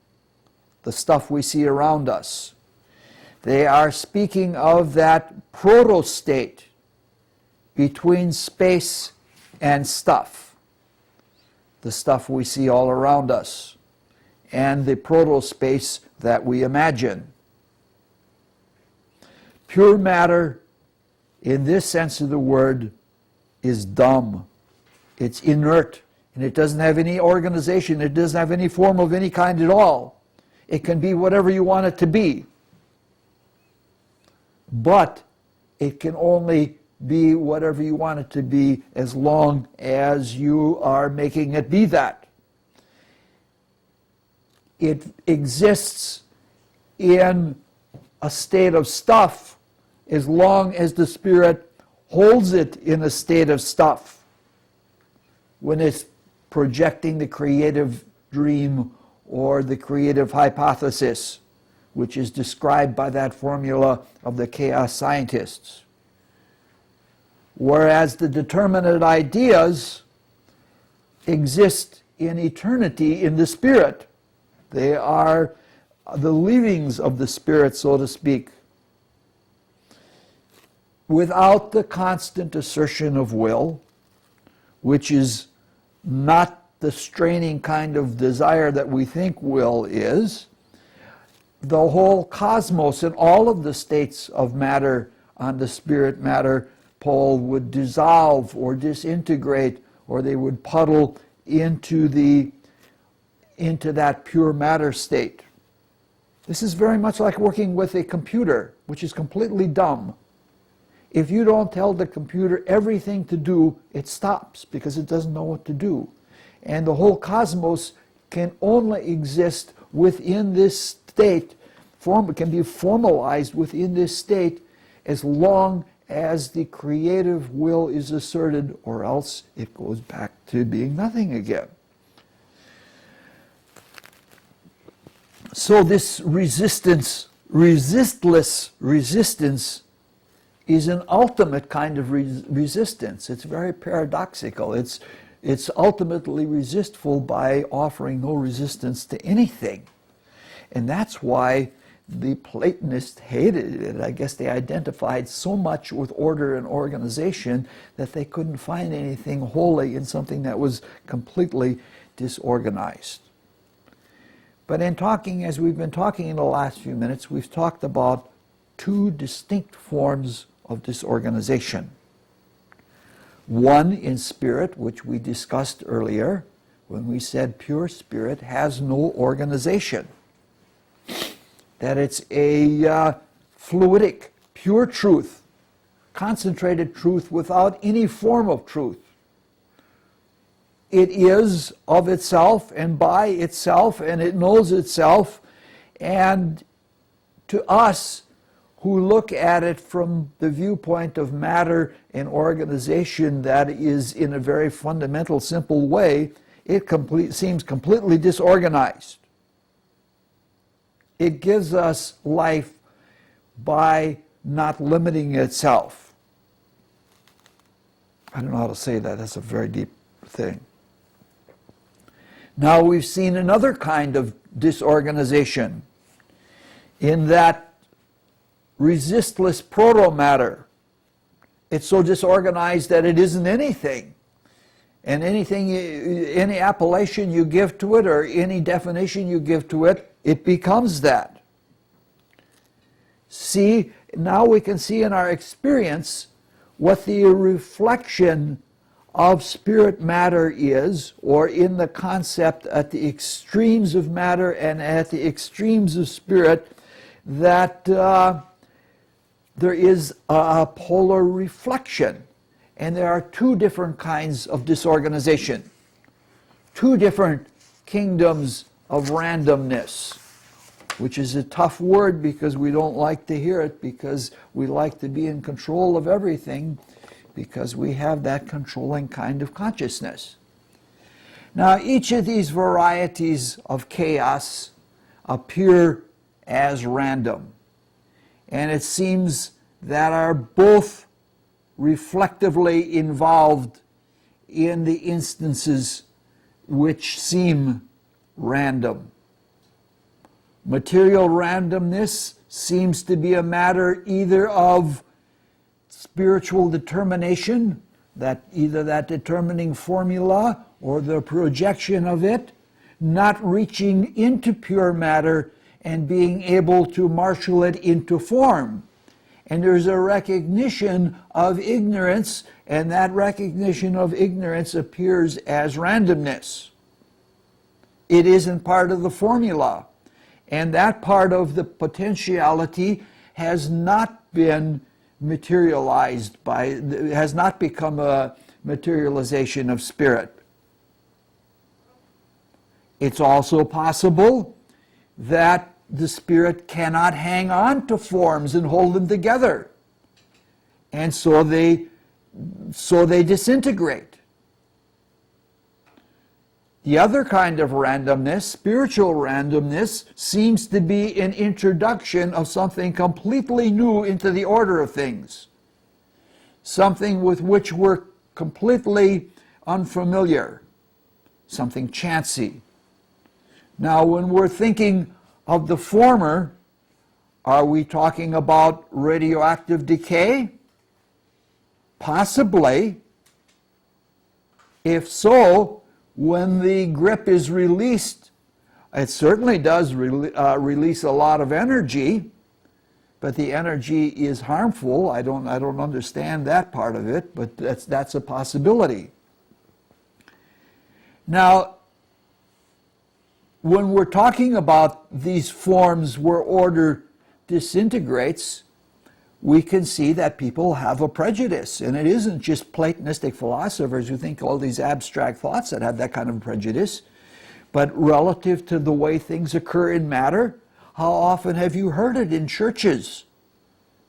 the stuff we see around us. They are speaking of that proto-state between space and stuff, the stuff we see all around us, and the proto-space that we imagine. Pure matter, in this sense of the word, is dumb. It's inert, and it doesn't have any organization. It doesn't have any form of any kind at all. It can be whatever you want it to be. But it can only be whatever you want it to be as long as you are making it be that. It exists in a state of stuff as long as the spirit holds it in a state of stuff. When it's projecting the creative dream or the creative hypothesis, which is described by that formula of the chaos scientists. Whereas the determinate ideas exist in eternity in the Spirit. They are the leavings of the Spirit, so to speak, without the constant assertion of will, which is not the straining kind of desire that we think will is. The whole cosmos and all of the states of matter on the spirit-matter pole would dissolve or disintegrate, or they would puddle into that pure matter state. This is very much like working with a computer, which is completely dumb. If you don't tell the computer everything to do, it stops because it doesn't know what to do. And the whole cosmos can only exist within this state, can be formalized within this state as long as the creative will is asserted, or else it goes back to being nothing again. So this resistless resistance is an ultimate kind of resistance. It's very paradoxical. It's ultimately resistful by offering no resistance to anything. And that's why the Platonists hated it. I guess they identified so much with order and organization that they couldn't find anything holy in something that was completely disorganized. But in talking, as we've been talking in the last few minutes, we've talked about two distinct forms of disorganization. One in spirit, which we discussed earlier, when we said pure spirit has no organization. That it's a fluidic, pure truth, concentrated truth without any form of truth. It is of itself and by itself, and it knows itself. And to us, who look at it from the viewpoint of matter and organization that is in a very fundamental, simple way, it seems completely disorganized. It gives us life by not limiting itself. I don't know how to say that. That's a very deep thing. Now we've seen another kind of disorganization in that resistless proto-matter. It's so disorganized that it isn't anything. And any appellation you give to it or any definition you give to it, it becomes that. See, now we can see in our experience what the reflection of spirit matter is, or in the concept at the extremes of matter and at the extremes of spirit, that there is a polar reflection. And there are two different kinds of disorganization, two different kingdoms of randomness, which is a tough word because we don't like to hear it, because we like to be in control of everything, because we have that controlling kind of consciousness. Now, each of these varieties of chaos appear as random, and it seems that are both reflectively involved in the instances which seem random. Material randomness seems to be a matter either of spiritual determination, that either that determining formula or the projection of it, not reaching into pure matter and being able to marshal it into form. And there's a recognition of ignorance, and that recognition of ignorance appears as randomness. It isn't part of the formula. And that part of the potentiality has not been materialized has not become a materialization of spirit. It's also possible that the spirit cannot hang on to forms and hold them together. And so they disintegrate. The other kind of randomness, spiritual randomness, seems to be an introduction of something completely new into the order of things. Something with which we're completely unfamiliar. Something chancy. Now, when we're thinking of the former, are we talking about radioactive decay? Possibly. If so, when the grip is released, it certainly does release a lot of energy, but the energy is harmful. I don't understand that part of it, but that's a possibility. Now, when we're talking about these forms where order disintegrates, we can see that people have a prejudice. And it isn't just Platonistic philosophers who think all these abstract thoughts that have that kind of prejudice, but relative to the way things occur in matter. How often have you heard it in churches?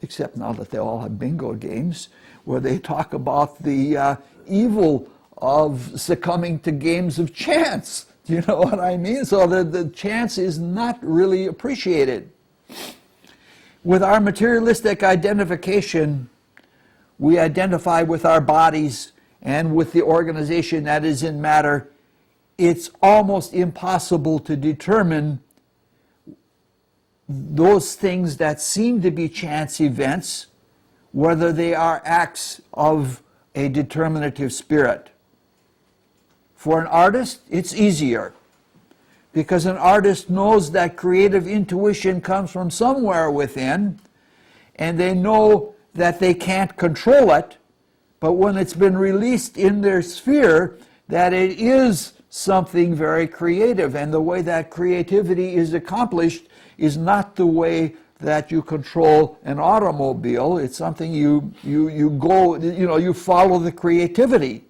Except now that they all have bingo games, where they talk about the evil of succumbing to games of chance. Do you know what I mean? So the chance is not really appreciated. With our materialistic identification, we identify with our bodies and with the organization that is in matter. It's almost impossible to determine those things that seem to be chance events, whether they are acts of a determinative spirit. For an artist, it's easier, because an artist knows that creative intuition comes from somewhere within, and they know that they can't control it, but when it's been released in their sphere, that it is something very creative, and the way that creativity is accomplished is not the way that you control an automobile. It's something you go, you follow the creativity.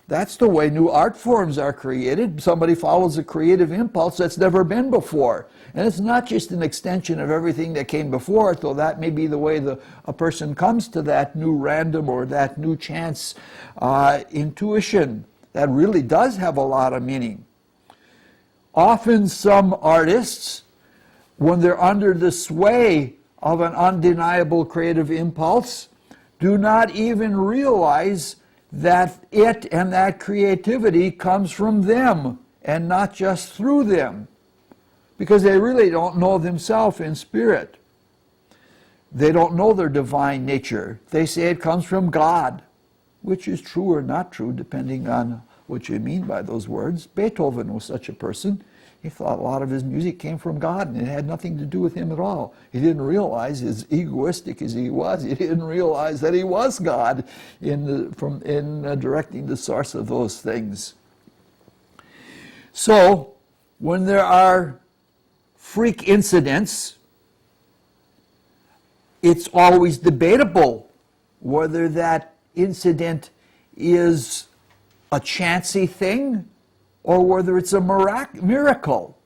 That's the way new art forms are created. Somebody follows a creative impulse that's never been before. And it's not just an extension of everything that came before it, though that may be the way a person comes to that new random or that new chance intuition that really does have a lot of meaning. Often some artists, when they're under the sway of an undeniable creative impulse, do not even realize that it and that creativity comes from them and not just through them, because they really don't know themselves in spirit. They don't know their divine nature. They say it comes from God, which is true or not true, depending on what you mean by those words. Beethoven was such a person. He thought a lot of his music came from God, and it had nothing to do with him at all. He didn't realize, as egoistic as he was, he didn't realize that he was God in directing the source of those things. So, when there are freak incidents, it's always debatable whether that incident is a chancy thing or whether it's a miracle.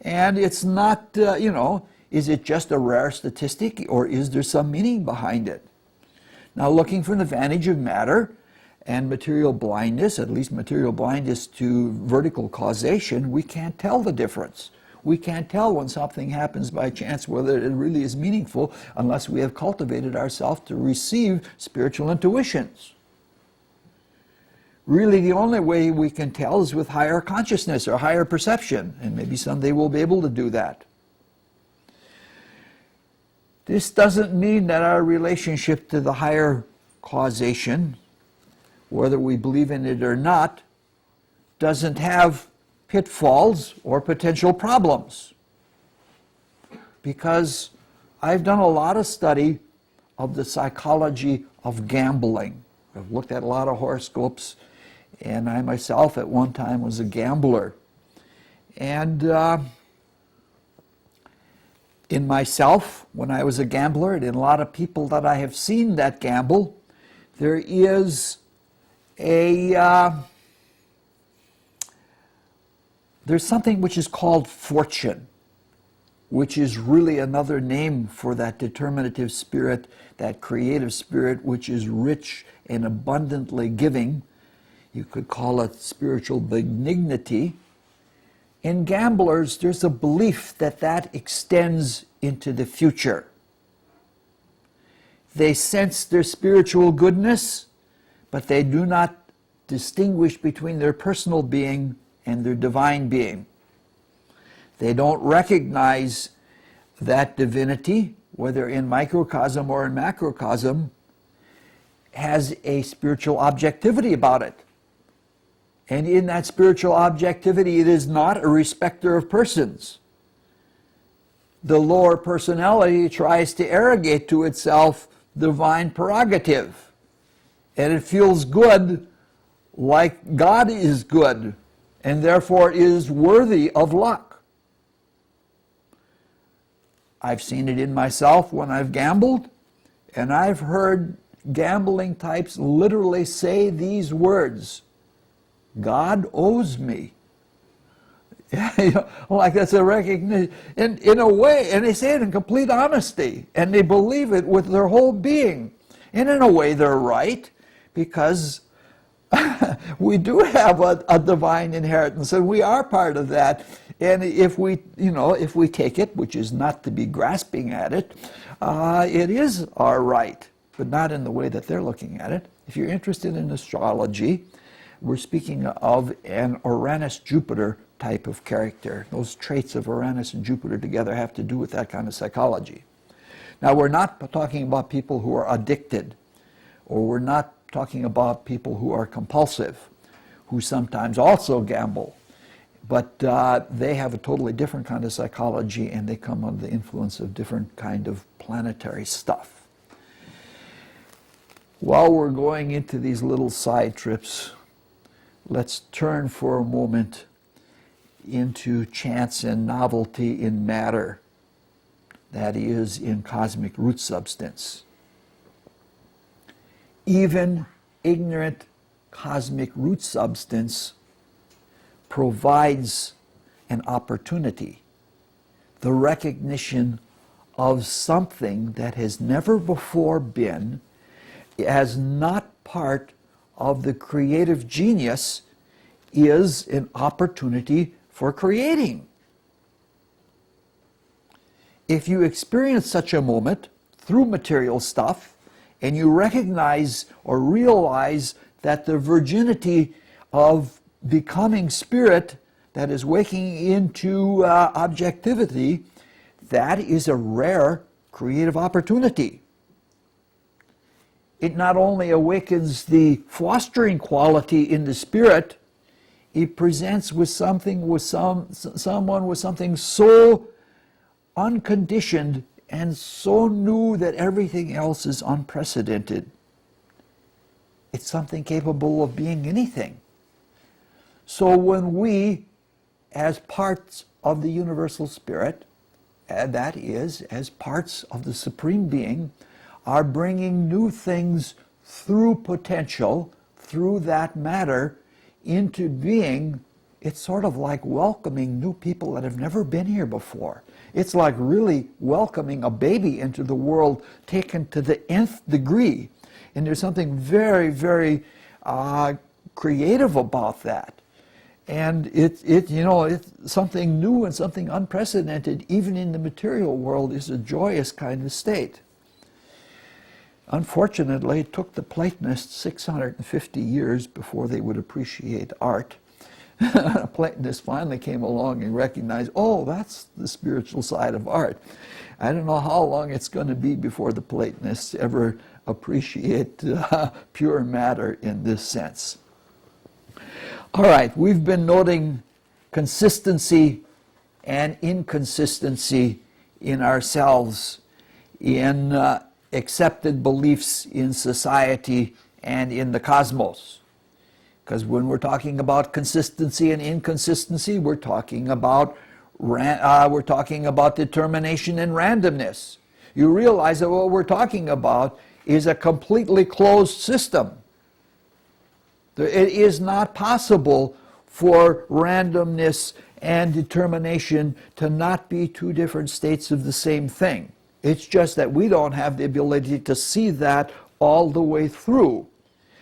And it's not, is it just a rare statistic, or is there some meaning behind it? Now, looking from the vantage of matter and material blindness, at least material blindness to vertical causation, we can't tell the difference. We can't tell when something happens by chance whether it really is meaningful unless we have cultivated ourselves to receive spiritual intuitions. Really, the only way we can tell is with higher consciousness or higher perception, and maybe someday we'll be able to do that. This doesn't mean that our relationship to the higher causation, whether we believe in it or not, doesn't have pitfalls or potential problems. Because I've done a lot of study of the psychology of gambling. I've looked at a lot of horoscopes, and I myself at one time was a gambler. And in myself, when I was a gambler, and in a lot of people that I have seen that gamble, there is there's something which is called fortune, which is really another name for that determinative spirit, that creative spirit which is rich and abundantly giving. You could call it spiritual benignity. In gamblers, there's a belief that that extends into the future. They sense their spiritual goodness, but they do not distinguish between their personal being and their divine being. They don't recognize that divinity, whether in microcosm or in macrocosm, has a spiritual objectivity about it. And in that spiritual objectivity, it is not a respecter of persons. The lower personality tries to arrogate to itself divine prerogative. And it feels good, like God is good, and therefore is worthy of luck. I've seen it in myself when I've gambled, and I've heard gambling types literally say these words: God owes me. Like that's a recognition, in a way, and they say it in complete honesty, and they believe it with their whole being. And in a way, they're right, because we do have a divine inheritance, and we are part of that. And if we take it, which is not to be grasping at it, it is our right, but not in the way that they're looking at it. If you're interested in astrology, we're speaking of an Uranus-Jupiter type of character. Those traits of Uranus and Jupiter together have to do with that kind of psychology. Now, we're not talking about people who are addicted, or we're not talking about people who are compulsive, who sometimes also gamble. But they have a totally different kind of psychology, and they come under the influence of different kind of planetary stuff. While we're going into these little side trips, let's turn for a moment into chance and novelty in matter, that is, in cosmic root substance. Even ignorant cosmic root substance provides an opportunity, the recognition of something that has never before been, as not part of the creative genius, is an opportunity for creating. If you experience such a moment through material stuff, and you recognize or realize that the virginity of becoming spirit that is waking into objectivity, that is a rare creative opportunity. It not only awakens the fostering quality in the spirit, it presents with something, with someone with something so unconditioned and so new that everything else is unprecedented. It's something capable of being anything. So when we, as parts of the universal spirit, that is, as parts of the Supreme Being, are bringing new things through potential, through that matter, into being, it's sort of like welcoming new people that have never been here before. It's like really welcoming a baby into the world taken to the nth degree. And there's something very, very creative about that. And it's something new and something unprecedented, even in the material world, is a joyous kind of state. Unfortunately, it took the Platonists 650 years before they would appreciate art. Platonists finally came along and recognized, oh, that's the spiritual side of art. I don't know how long it's going to be before the Platonists ever appreciate pure matter in this sense. All right, we've been noting consistency and inconsistency in ourselves, in accepted beliefs in society and in the cosmos. Because when we're talking about consistency and inconsistency, we're talking about determination and randomness. You realize that what we're talking about is a completely closed system. It is not possible for randomness and determination to not be two different states of the same thing. It's just that we don't have the ability to see that all the way through.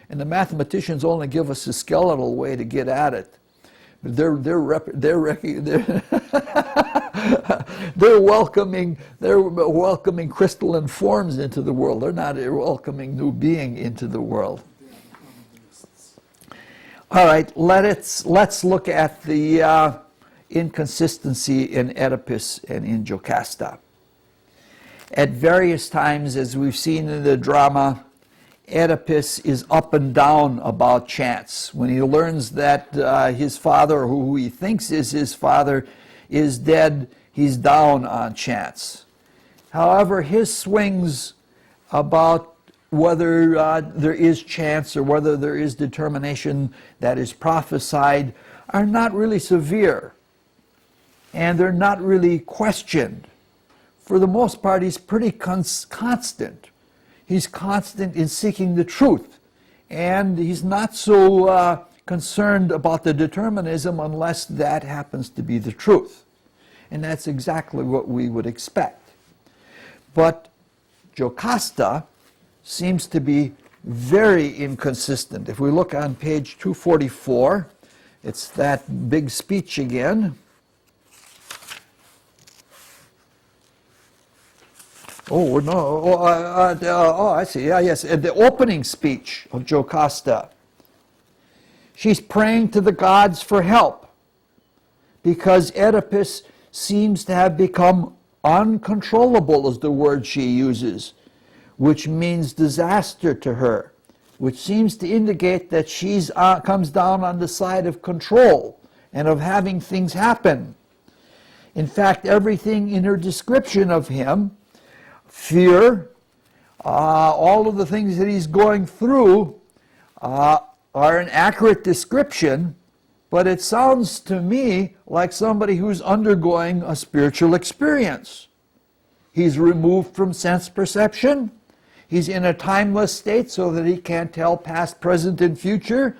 And the mathematicians only give us a skeletal way to get at it. They're welcoming crystalline forms into the world. They're not welcoming new being into the world. All right, let's look at the inconsistency in Oedipus and in Jocasta. At various times, as we've seen in the drama, Oedipus is up and down about chance. When he learns that his father, who he thinks is his father, is dead, he's down on chance. However, his swings about whether there is chance or whether there is determination that is prophesied are not really severe, and they're not really questioned. For the most part, he's pretty constant. He's constant in seeking the truth, and he's not so concerned about the determinism unless that happens to be the truth. And that's exactly what we would expect. But Jocasta seems to be very inconsistent. If we look on page 244, it's that big speech again. Oh, no. I see. Yeah, yes. The opening speech of Jocasta. She's praying to the gods for help because Oedipus seems to have become uncontrollable, is the word she uses, which means disaster to her, which seems to indicate that she's comes down on the side of control and of having things happen. In fact, everything in her description of him, fear, all of the things that he's going through are an accurate description, but it sounds to me like somebody who's undergoing a spiritual experience. He's removed from sense perception. He's in a timeless state so that he can't tell past, present, and future.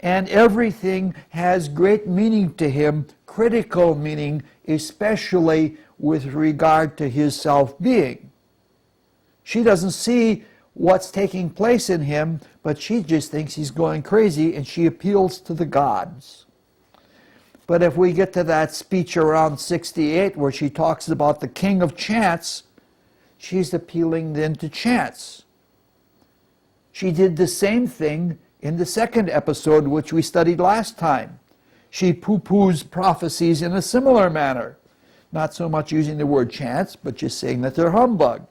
And everything has great meaning to him, critical meaning, especially with regard to his self-being. She doesn't see what's taking place in him, but she just thinks he's going crazy, and she appeals to the gods. But if we get to that speech around 68 where she talks about the king of chance, she's appealing then to chance. She did the same thing in the second episode, which we studied last time. She poo-poos prophecies in a similar manner, not so much using the word chance, but just saying that they're humbug,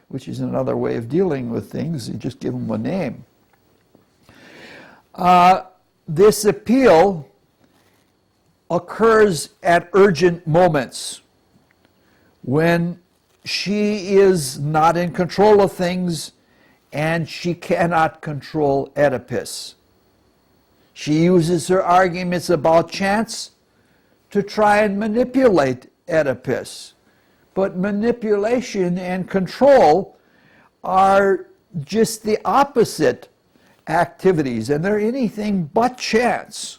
which is another way of dealing with things. You just give them a name. This appeal occurs at urgent moments when she is not in control of things and she cannot control Oedipus. She uses her arguments about chance to try and manipulate Oedipus. But manipulation and control are just the opposite activities, and they're anything but chance.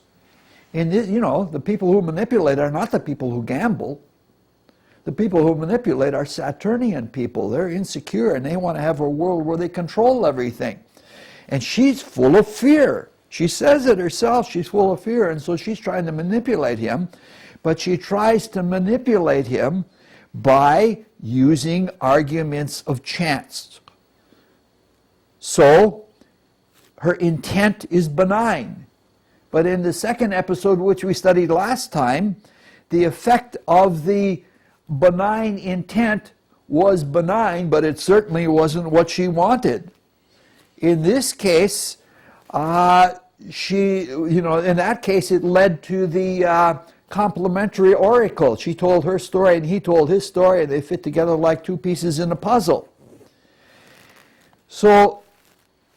And the people who manipulate are not the people who gamble. The people who manipulate are Saturnian people. They're insecure and they want to have a world where they control everything. And she's full of fear. She says it herself, she's full of fear, and so she's trying to manipulate him. But she tries to manipulate him by using arguments of chance. So, her intent is benign. But in the second episode, which we studied last time, the effect of the benign intent was benign, but it certainly wasn't what she wanted. In this case, in that case, it led to the complementary oracle. She told her story and he told his story, and they fit together like two pieces in a puzzle. So,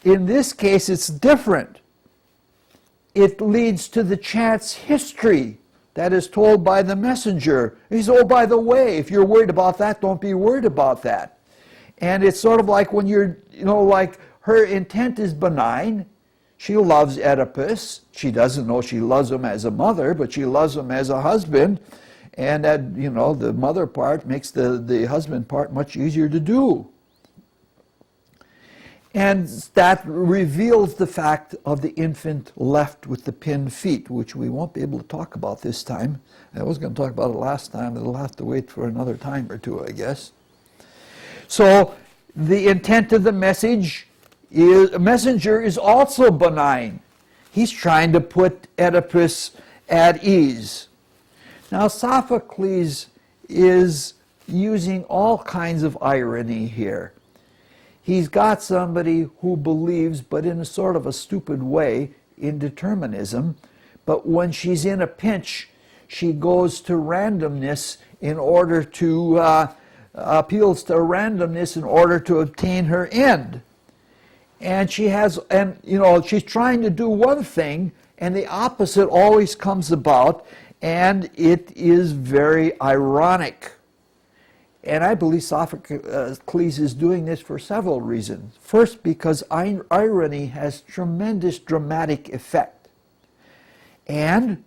in this case, it's different. It leads to the chance history that is told by the messenger. He says, oh, by the way, if you're worried about that, don't be worried about that. And it's sort of like when you're, like her intent is benign. She loves Oedipus. She doesn't know she loves him as a mother, but she loves him as a husband. And that, the mother part makes the husband part much easier to do. And that reveals the fact of the infant left with the pinned feet, which we won't be able to talk about this time. I was going to talk about it last time, but it'll have to wait for another time or two, I guess. So the intent of the messenger is also benign. He's trying to put Oedipus at ease. Now Sophocles is using all kinds of irony here. He's got somebody who believes, but in a sort of a stupid way, in determinism. But when she's in a pinch, she goes to randomness in order to, appeals to randomness in order to obtain her end. And she's trying to do one thing, and the opposite always comes about, and it is very ironic. And I believe Sophocles is doing this for several reasons. First, because irony has tremendous dramatic effect. And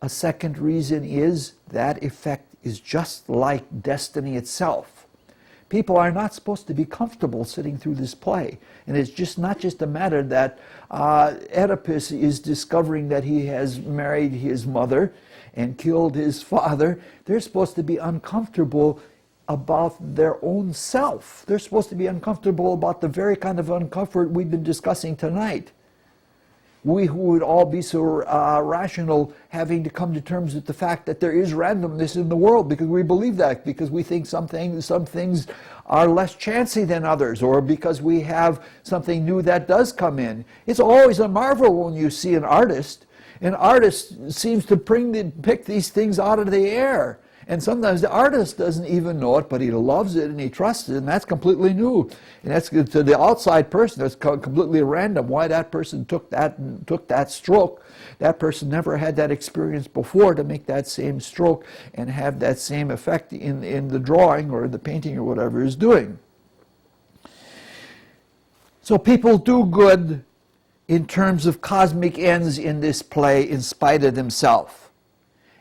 a second reason is that effect is just like destiny itself. People are not supposed to be comfortable sitting through this play. And it's just not just a matter that Oedipus is discovering that he has married his mother and killed his father. They're supposed to be uncomfortable about their own self. They're supposed to be uncomfortable about the very kind of uncomfort we've been discussing tonight. We who would all be so rational, having to come to terms with the fact that there is randomness in the world, because we believe that, because we think some things are less chancy than others, or because we have something new that does come in. It's always a marvel when you see an artist. An artist seems to pick these things out of the air. And sometimes the artist doesn't even know it, but he loves it and he trusts it, and that's completely new. And that's to the outside person, it's completely random why that person took that stroke. That person never had that experience before to make that same stroke and have that same effect in the drawing or the painting or whatever he's doing. So people do good in terms of cosmic ends in this play in spite of themselves.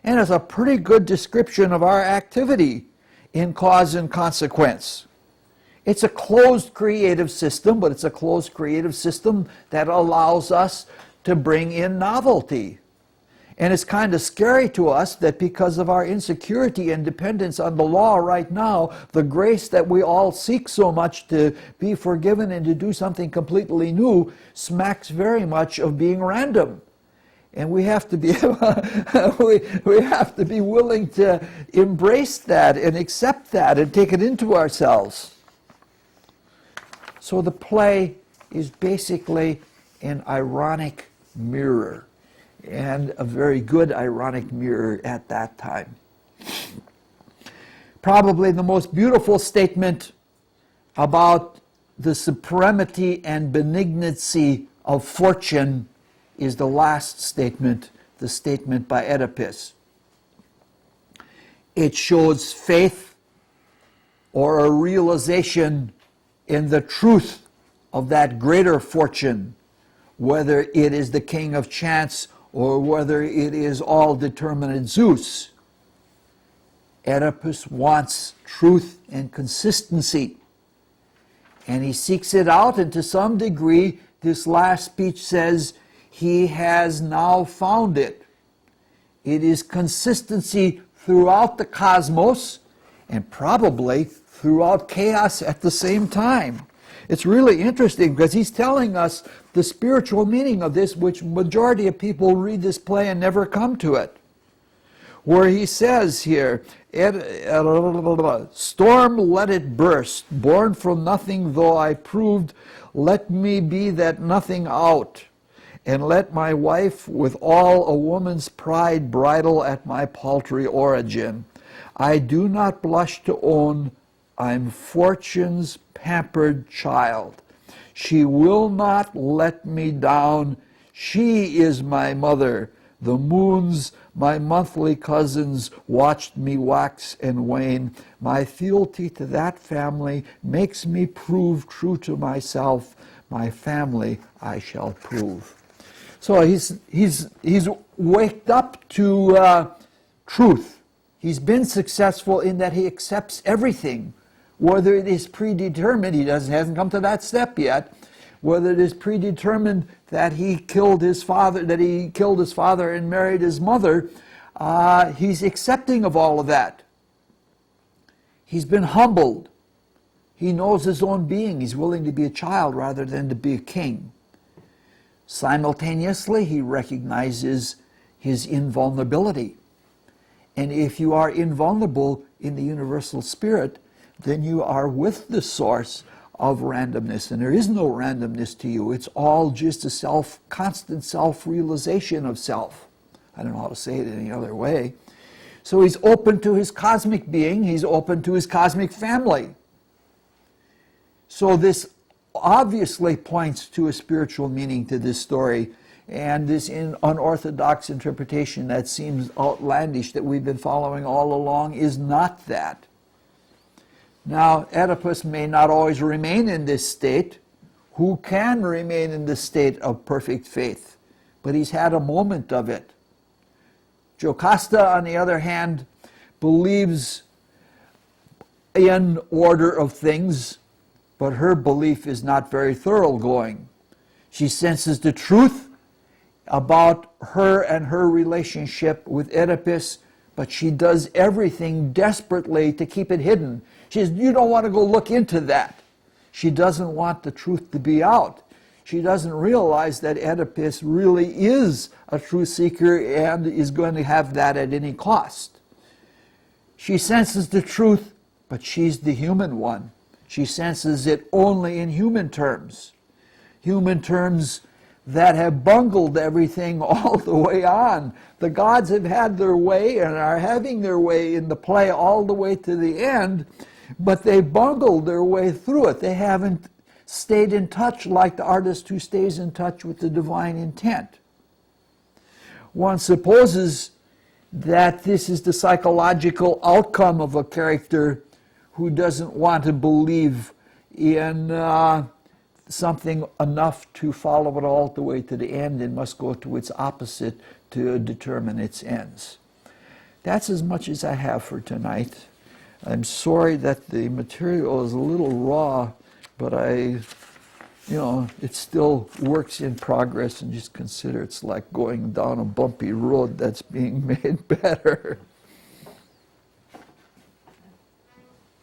And it's a pretty good description of our activity in cause and consequence. It's a closed creative system, but it's a closed creative system that allows us to bring in novelty. And it's kind of scary to us that because of our insecurity and dependence on the law right now, the grace that we all seek so much to be forgiven and to do something completely new smacks very much of being random. And we have to be we have to be willing to embrace that and accept that and take it into ourselves. So the play is basically an ironic mirror, and a very good ironic mirror at that time. Probably the most beautiful statement about the supremacy and benignancy of fortune is the last statement, the statement by Oedipus. It shows faith or a realization in the truth of that greater fortune, whether it is the king of chance or whether it is all determinate Zeus. Oedipus wants truth and consistency, and he seeks it out, and to some degree this last speech says he has now found it. It is consistency throughout the cosmos and probably throughout chaos at the same time. It's really interesting because he's telling us the spiritual meaning of this, which majority of people read this play and never come to it. Where he says here, storm let it burst, born from nothing though I proved, let me be that nothing out. And let my wife with all a woman's pride bridle at my paltry origin. I do not blush to own I'm fortune's pampered child. She will not let me down. She is my mother. The moons, my monthly cousins, watched me wax and wane. My fealty to that family makes me prove true to myself. My family I shall prove. So he's waked up to truth. He's been successful in that he accepts everything, whether it is predetermined. He hasn't come to that step yet, whether it is predetermined that he killed his father, and married his mother, he's accepting of all of that. He's been humbled. He knows his own being. He's willing to be a child rather than to be a king. Simultaneously, he recognizes his invulnerability. And if you are invulnerable in the universal spirit, then you are with the source of randomness. And there is no randomness to you. It's all just a constant self-realization of self. I don't know how to say it any other way. So he's open to his cosmic being. He's open to his cosmic family. So this obviously points to a spiritual meaning to this story. And this unorthodox interpretation that seems outlandish that we've been following all along is not that. Now, Oedipus may not always remain in this state. Who can remain in this state of perfect faith? But he's had a moment of it. Jocasta, on the other hand, believes in order of things, but her belief is not very thoroughgoing. She senses the truth about her and her relationship with Oedipus, but she does everything desperately to keep it hidden. She says, you don't want to go look into that. She doesn't want the truth to be out. She doesn't realize that Oedipus really is a truth seeker and is going to have that at any cost. She senses the truth, but she's the human one. She senses it only in human terms that have bungled everything all the way on. The gods have had their way and are having their way in the play all the way to the end, but they bungled their way through it. They haven't stayed in touch like the artist who stays in touch with the divine intent. One supposes that this is the psychological outcome of a character who doesn't want to believe in something enough to follow it all the way to the end and must go to its opposite to determine its ends. That's as much as I have for tonight. I'm sorry that the material is a little raw, but it still works in progress, and just consider it's like going down a bumpy road that's being made better.